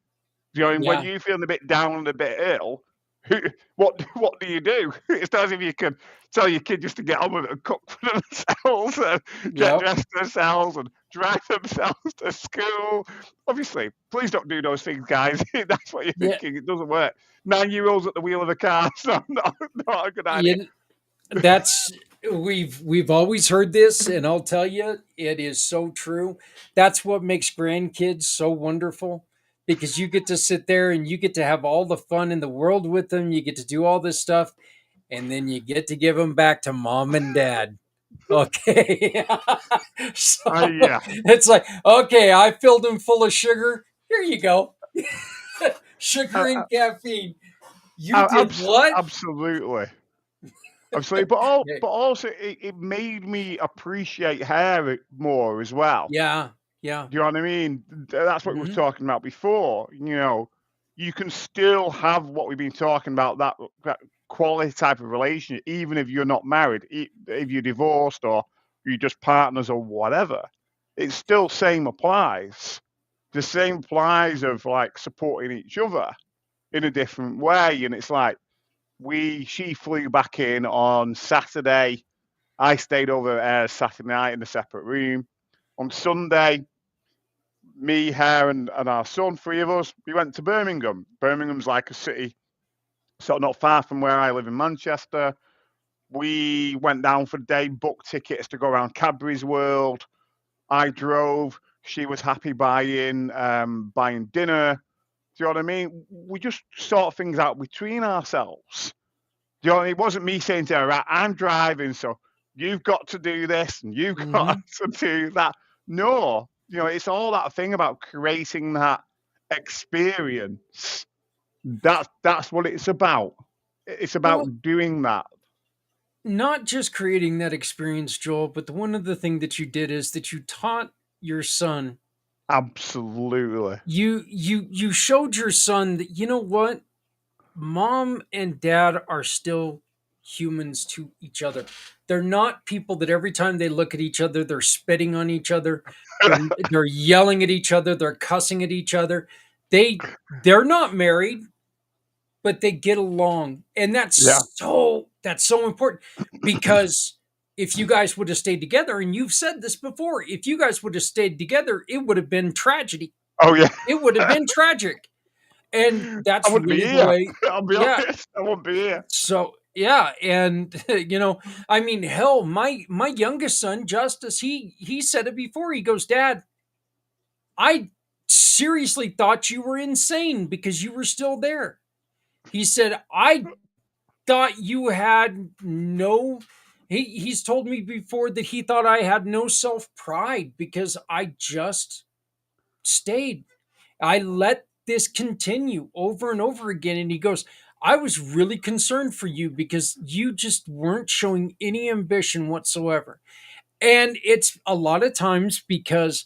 Do you know, when Yeah, you're feeling a bit down and a bit ill, what do you do? It's not as if you can tell your kid just to get on with it and cook for themselves and get yep. dressed themselves and drive themselves to school. Obviously, please don't do those things, guys. If that's what you're Yeah, thinking, it doesn't work. 9-year-olds at the wheel of a car, so not a good idea. yeah. That's we've always heard this, and I'll tell you, it is so true. That's what makes grandkids so wonderful, because you get to sit there and you get to have all the fun in the world with them. You get to do all this stuff, and then you get to give them back to mom and dad. Okay. So Yeah. it's like, okay, I filled them full of sugar. Here you go. Sugar Uh, and caffeine. You uh, did what? Absolutely. Absolutely, but also it made me appreciate her more as well. Yeah, yeah. Do you know what I mean? That's what we were Hmm. talking about before. You can still have what we've been talking about, that quality type of relationship, even if you're not married, if you're divorced or you're just partners or whatever. It still same applies. The same applies of like supporting each other in a different way. And it's like she flew back in on Saturday. I stayed over Saturday night in a separate room. On Sunday, me, her, and our son, three of us, we went to Birmingham. Birmingham's like a city, sort of not far from where I live in Manchester. We went down for the day, booked tickets to go around Cadbury's World. I drove. She was happy buying dinner. Do you know what I mean? We just sort things out between ourselves. Do you know what I mean? It wasn't me saying to her, right, I'm driving, so you've got to do this and you've got Hmm. to do that. No, it's all that thing about creating that experience. That's what it's about. It's Well, about doing that. not just creating that experience, Joel, but the one other thing that you did is that you taught your son. Absolutely. You showed your son that, you know what, mom and dad are still humans to each other. They're not people that every time they look at each other, they're spitting on each other. They're yelling at each other. They're cussing at each other. They're not married, but they get along, and Yeah. that's so important, because if you guys would have stayed together, and you've said this before, if you guys would have stayed together, it would have been tragedy. Oh yeah. It would have been tragic, and I that's wouldn't be really the here. way. I'll be Yeah. honest. I wouldn't be here. So Yeah, and I mean, hell, my youngest son, Justice, he said it before. He goes, Dad, I seriously thought you were insane because you were still there. He said, I thought you had no. He's told me before that he thought I had no self pride because I just stayed. I let this continue over and over again. And he goes, I was really concerned for you because you just weren't showing any ambition whatsoever. And it's a lot of times because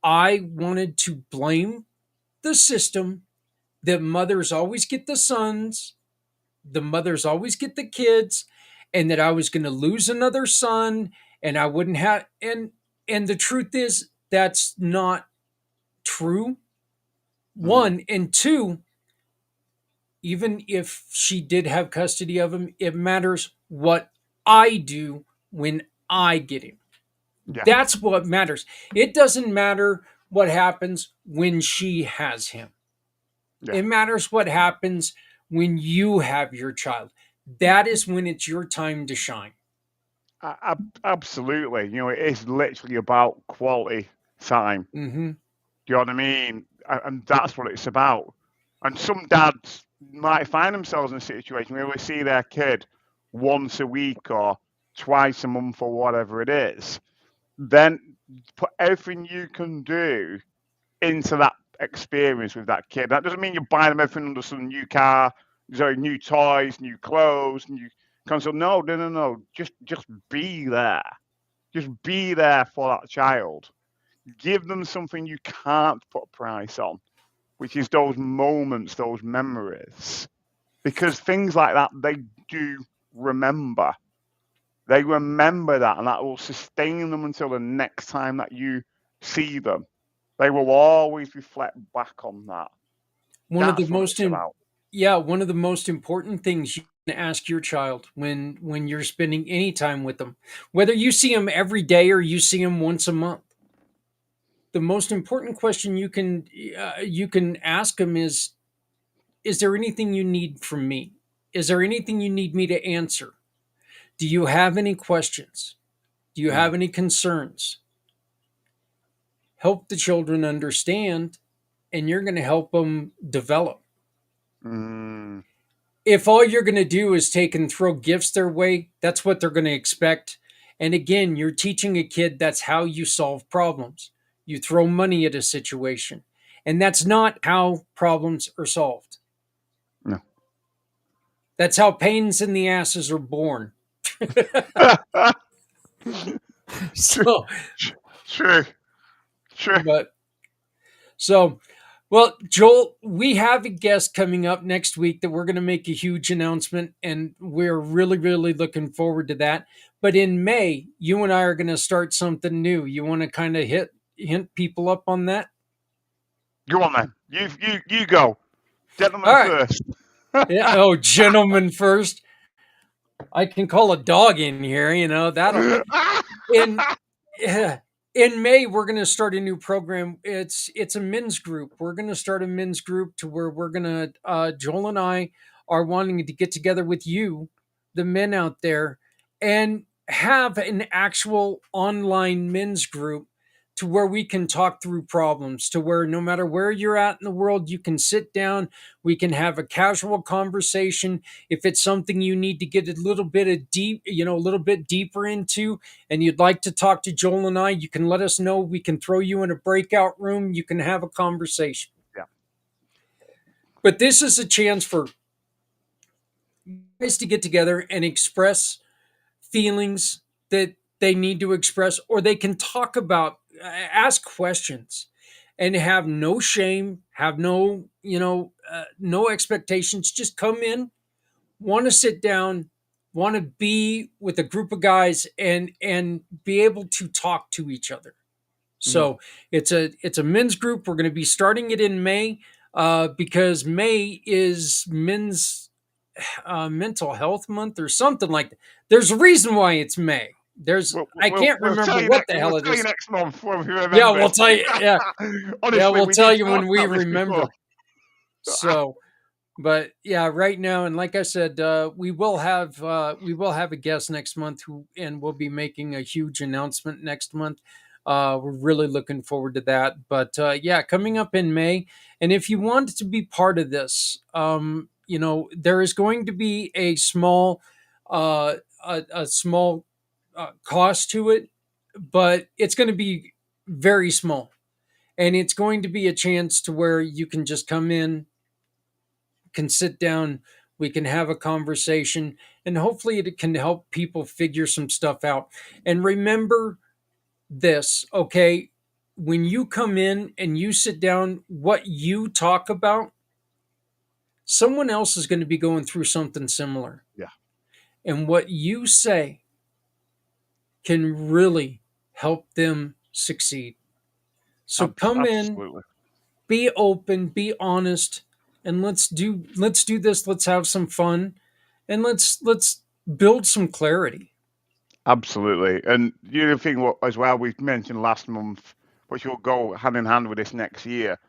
I wanted to blame the system that mothers always get the sons, the mothers always get the kids, and that I was going to lose another son and I wouldn't have. And the truth is, that's not true. Mm. One, and two, even if she did have custody of him, it matters what I do when I get him. Yeah. That's what matters. It doesn't matter what happens when she has him. Yeah. It matters what happens when you have your child. That is when it's your time to shine. Absolutely. It is literally about quality time. Mm-hmm. Do you know what I mean? And that's what it's about. And some dads might find themselves in a situation where they see their kid once a week or twice a month or whatever it is. Then put everything you can do into that experience with that kid. That doesn't mean you're buying them everything under some new car, new toys, new clothes, new console. No. Just be there. Just be there for that child. Give them something you can't put a price on, which is those moments, those memories. Because things like that, they do remember. They remember that, and that will sustain them until the next time that you see them. They will always reflect back on that. One of the That's what most it's about. one of the most important things you can ask your child when you're spending any time with them, whether you see them every day or you see them once a month, the most important question you can ask them is there anything you need from me? Is there anything you need me to answer? Do you have any questions? Do you have any concerns? Help the children understand, and you're going to help them develop. Mm. If all you're going to do is take and throw gifts their way, that's what they're going to expect. And again, you're teaching a kid that's how you solve problems. You throw money at a situation, and that's not how problems are solved. No. That's how pains in the asses are born. So, True. but so, well, Joel, we have a guest coming up next week that we're going to make a huge announcement, and we're really, really looking forward to that. But in May, you and I are going to start something new. You want to kind of hint people up on that? Go on then. You go. Gentlemen All right. first. Yeah. Oh, gentlemen first. I can call a dog in here. That'll in in May we're going to start a new program. It's a men's group. We're going to start a men's group to where we're going to Joel and I are wanting to get together with you, the men out there, and have an actual online men's group to where we can talk through problems, to where no matter where you're at in the world, you can sit down, we can have a casual conversation. If it's something you need to get a little bit a little bit deeper into, and you'd like to talk to Joel and I, you can let us know. We can throw you in a breakout room. You can have a conversation. Yeah. But this is a chance for guys to get together and express feelings that they need to express, or they can talk about, ask questions, and have no shame, have no expectations. Just come in, want to sit down, want to be with a group of guys, and be able to talk to each other. So it's a men's group. We're going to be starting it in May, because May is men's mental health month or something like that. There's a reason why it's May. I can't remember what the hell it is. We'll tell you next month when we remember. Yeah, we'll tell you. Yeah, Honestly, yeah, we'll we tell did you when talk we about this remember. before. So, But yeah, right now, and like I said, we will have a guest next month who, and we'll be making a huge announcement next month. We're really looking forward to that. But yeah, coming up in May, and if you want to be part of this, there is going to be a small cost to it, but it's going to be very small, and it's going to be a chance to where you can just come in, can sit down, we can have a conversation, and hopefully it can help people figure some stuff out. And remember this, okay? When you come in and you sit down, what you talk about, someone else is going to be going through something similar. Yeah, And what you say can really help them succeed. So come in, absolutely. be open, be honest, and let's do this. Let's have some fun, and let's build some clarity. Absolutely. And the other thing as well we mentioned last month, which will go hand in hand with this next year,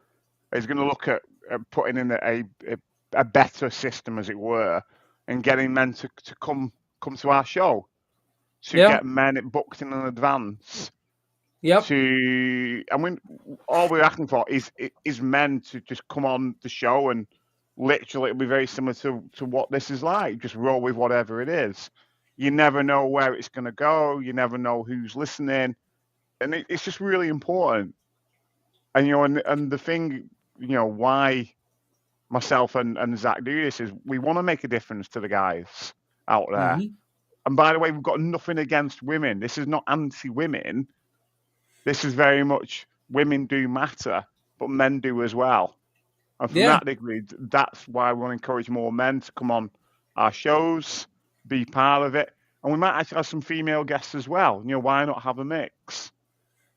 is going to look at putting in a better system, as it were, and getting men to come to our show, to Yeah. get men booked in advance. Yep. I mean, all we're asking for is men to just come on the show, and literally it'll be very similar to what this is like. Just roll with whatever it is. You never know where it's going to go. You never know who's listening, and it's just really important. And and the thing, why myself and Zach do this is we want to make a difference to the guys out there. Hmm. And by the way, we've got nothing against women. This is not anti-women. This is very much women do matter, but men do as well. And from Yeah. that degree, that's why we want to encourage more men to come on our shows, be part of it. And we might actually have some female guests as well. Why not have a mix?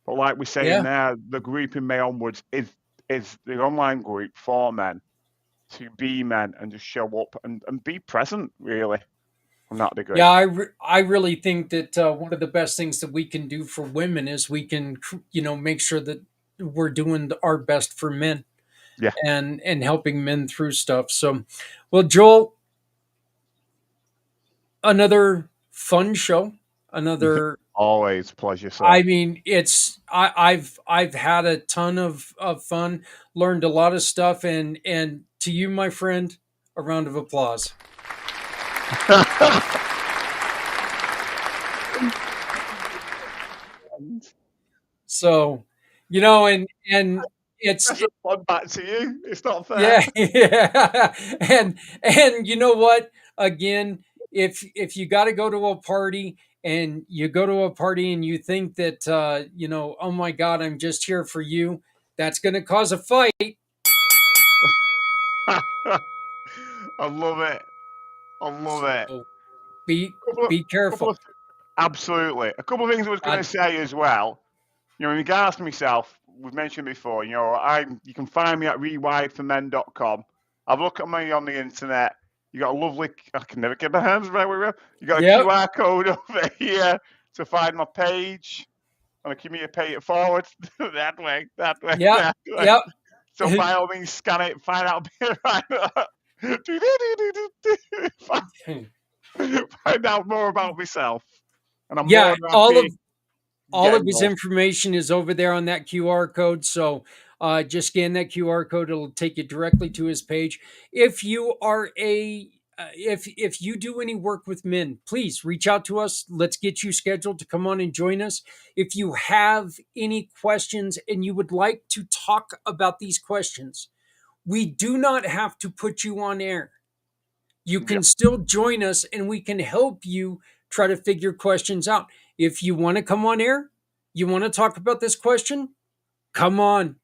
But like we're saying Yeah. there, the group in May onwards is the online group for men to be men and just show up and be present, really, from that degree. Yeah. I really think that one of the best things that we can do for women is we can, make sure that we're doing our best for men, Yeah, and helping men through stuff. So, well, Joel, another fun show, another. always a pleasure, sir. I mean, I've had a ton of fun, learned a lot of stuff, and to you, my friend, a round of applause. So, and it's That's a fun back to you. It's not fair. yeah, yeah, and you know what? Again, if you got to go to a party and you go to a party and you think that oh my God, I'm just here for you, that's going to cause a fight. I love it. I love it. So be Couple of, be couple careful. of, absolutely. A couple of things I was going Uh, to say as well. In regards to myself, we've mentioned before, you can find me at rewiredformen.com. I've looked at me on the internet. You got a lovely, I can never get my hands right with it. You got a yep, QR code over here to find my page. And can you pay it forward that way, that way, yep, that way. yep. So by all means, scan it, find out find out more about myself. And I'm Yeah, more than happy to all get of his involved. information is over there on that QR code. So just scan that QR code; it'll take you directly to his page. If you are if you do any work with men, please reach out to us. Let's get you scheduled to come on and join us. If you have any questions and you would like to talk about these questions, we do not have to put you on air. You Yeah. can still join us and we can help you try to figure questions out. If you want to come on air, you want to talk about this question, come on.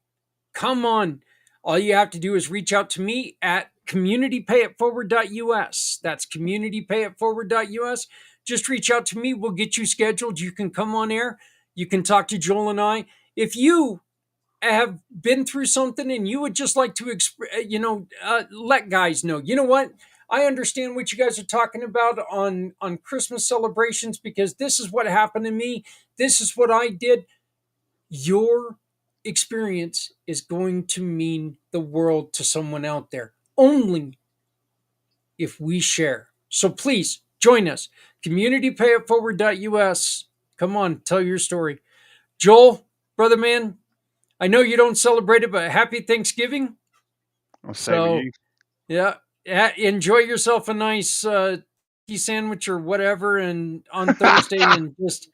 Come on. All you have to do is reach out to me at communitypayitforward.us. That's communitypayitforward.us. Just reach out to me. We'll get you scheduled. You can come on air. You can talk to Joel and I. If you have been through something and you would just like to let guys know, you know what, I understand what you guys are talking about on Christmas celebrations, because this is what happened to me, this is what I did. Your experience is going to mean the world to someone out there. Only if we share. So please join us. CommunityPayItForward.us. Come on, tell your story. Joel, brother man, I know you don't celebrate it, but happy Thanksgiving. I'll say with So, you. yeah, enjoy yourself a nice turkey sandwich or whatever, and on Thursday, and just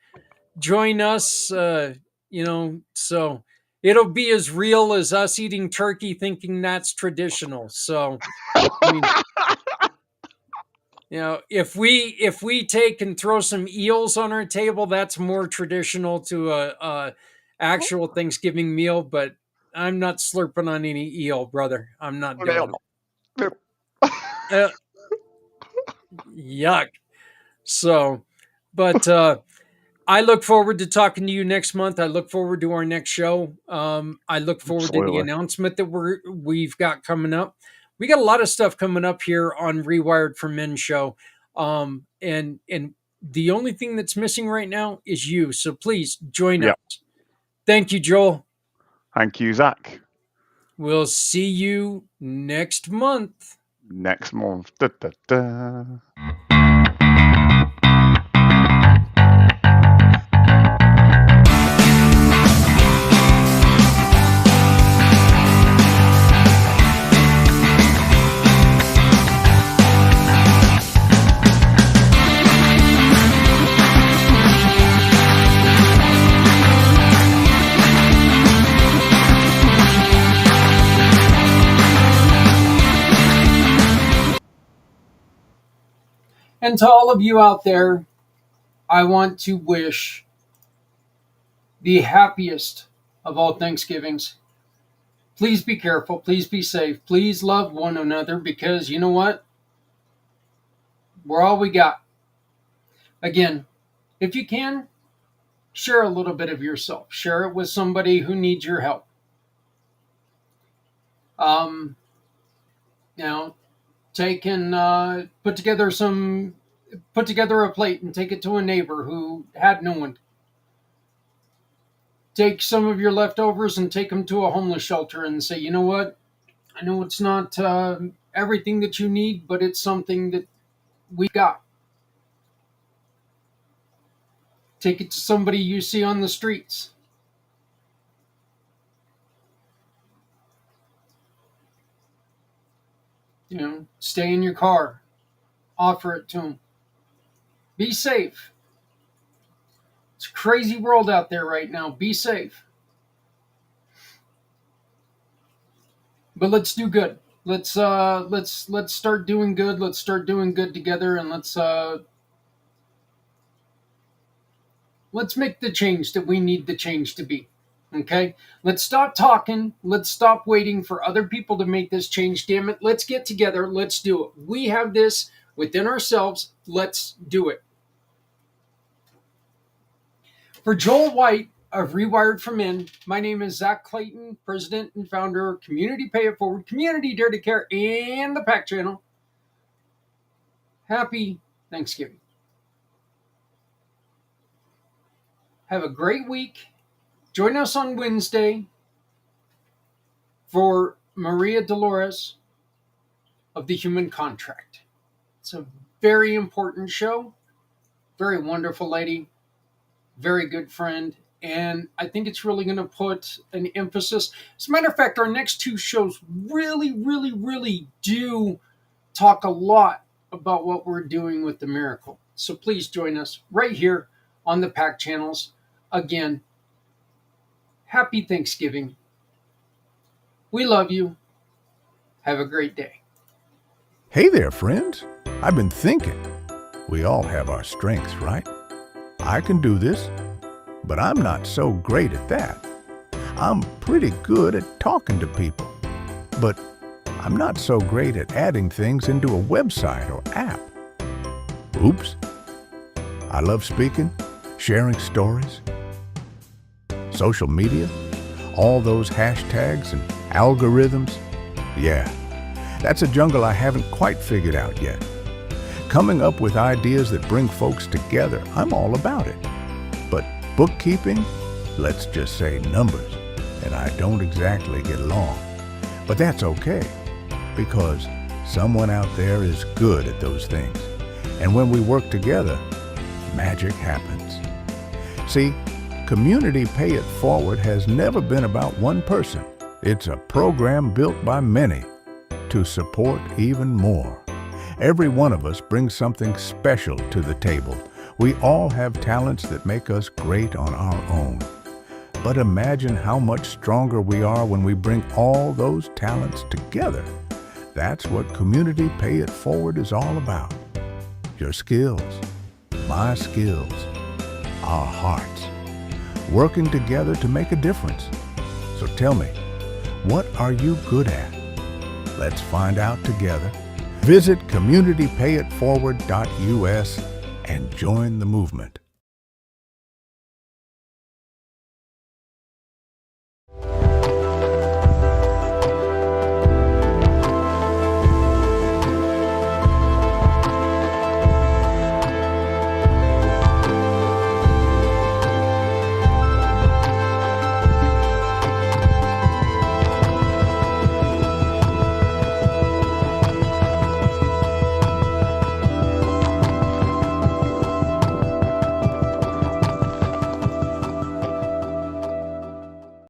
join us. So it'll be as real as us eating turkey, thinking that's traditional. So, I mean, if we take and throw some eels on our table, that's more traditional to a actual Thanksgiving meal. But I'm not slurping on any eel, brother. I'm not doing it. Uh, Yuck. So, but I look forward to talking to you next month. I look forward to our next show. I look forward to the Absolutely. announcement that we've got coming up. We got a lot of stuff coming up here on Rewired for Men show. And the only thing that's missing right now is you. So please join Yep. us. Thank you, Joel. Thank you, Zach. We'll see you next month. Next month. Da, da, da. And to all of you out there, I want to wish the happiest of all Thanksgivings. Please be careful. Please be safe. Please love one another, because you know what? We're all we got. Again, if you can, share a little bit of yourself. Share it with somebody who needs your help. Um, you know, take and put together a plate and take it to a neighbor who had no one. Take some of your leftovers and take them to a homeless shelter and say, you know what? I know it's not everything that you need, but it's something that we got. Take it to somebody you see on the streets. Stay in your car. Offer it to them. Be safe. It's a crazy world out there right now. Be safe. But let's do good. Let's start doing good. Let's start doing good together, and let's make the change that we need the change to be. Okay? Let's stop talking. Let's stop waiting for other people to make this change. Damn it. Let's get together. Let's do it. We have this within ourselves. Let's do it. For Joel White of Rewired for Men, my name is Zach Clayton, president and founder of Community Pay It Forward, Community Dare to Care, and the PAC channel. Happy Thanksgiving. Have a great week. Join us on Wednesday for Maria Dolores of The Human Contract. It's a very important show. Very wonderful lady. Very good friend. And I think it's really going to put an emphasis. As a matter of fact, our next two shows really, really, really do talk a lot about what we're doing with the miracle. So please join us right here on the PAC channels. Again, happy Thanksgiving. We love you. Have a great day. Hey there, friends. I've been thinking. We all have our strengths, right? I can do this, but I'm not so great at that. I'm pretty good at talking to people, but I'm not so great at adding things into a website or app. Oops. I love speaking, sharing stories, social media, all those hashtags and algorithms. Yeah, that's a jungle I haven't quite figured out yet. Coming up with ideas that bring folks together, I'm all about it. But bookkeeping, let's just say numbers, and I don't exactly get along. But that's okay, because Someone out there is good at those things. And when we work together, magic happens. See, Community Pay It Forward has never been about one person. It's a program built by many to support even more. Every one of us brings something special to the table. We all have talents that make us great on our own. But imagine how much stronger we are when we bring all those talents together. That's what Community Pay It Forward is all about. Your skills, my skills, our hearts, working together to make a difference. So tell me, what are you good at? Let's find out together. Visit communitypayitforward.us and join the movement.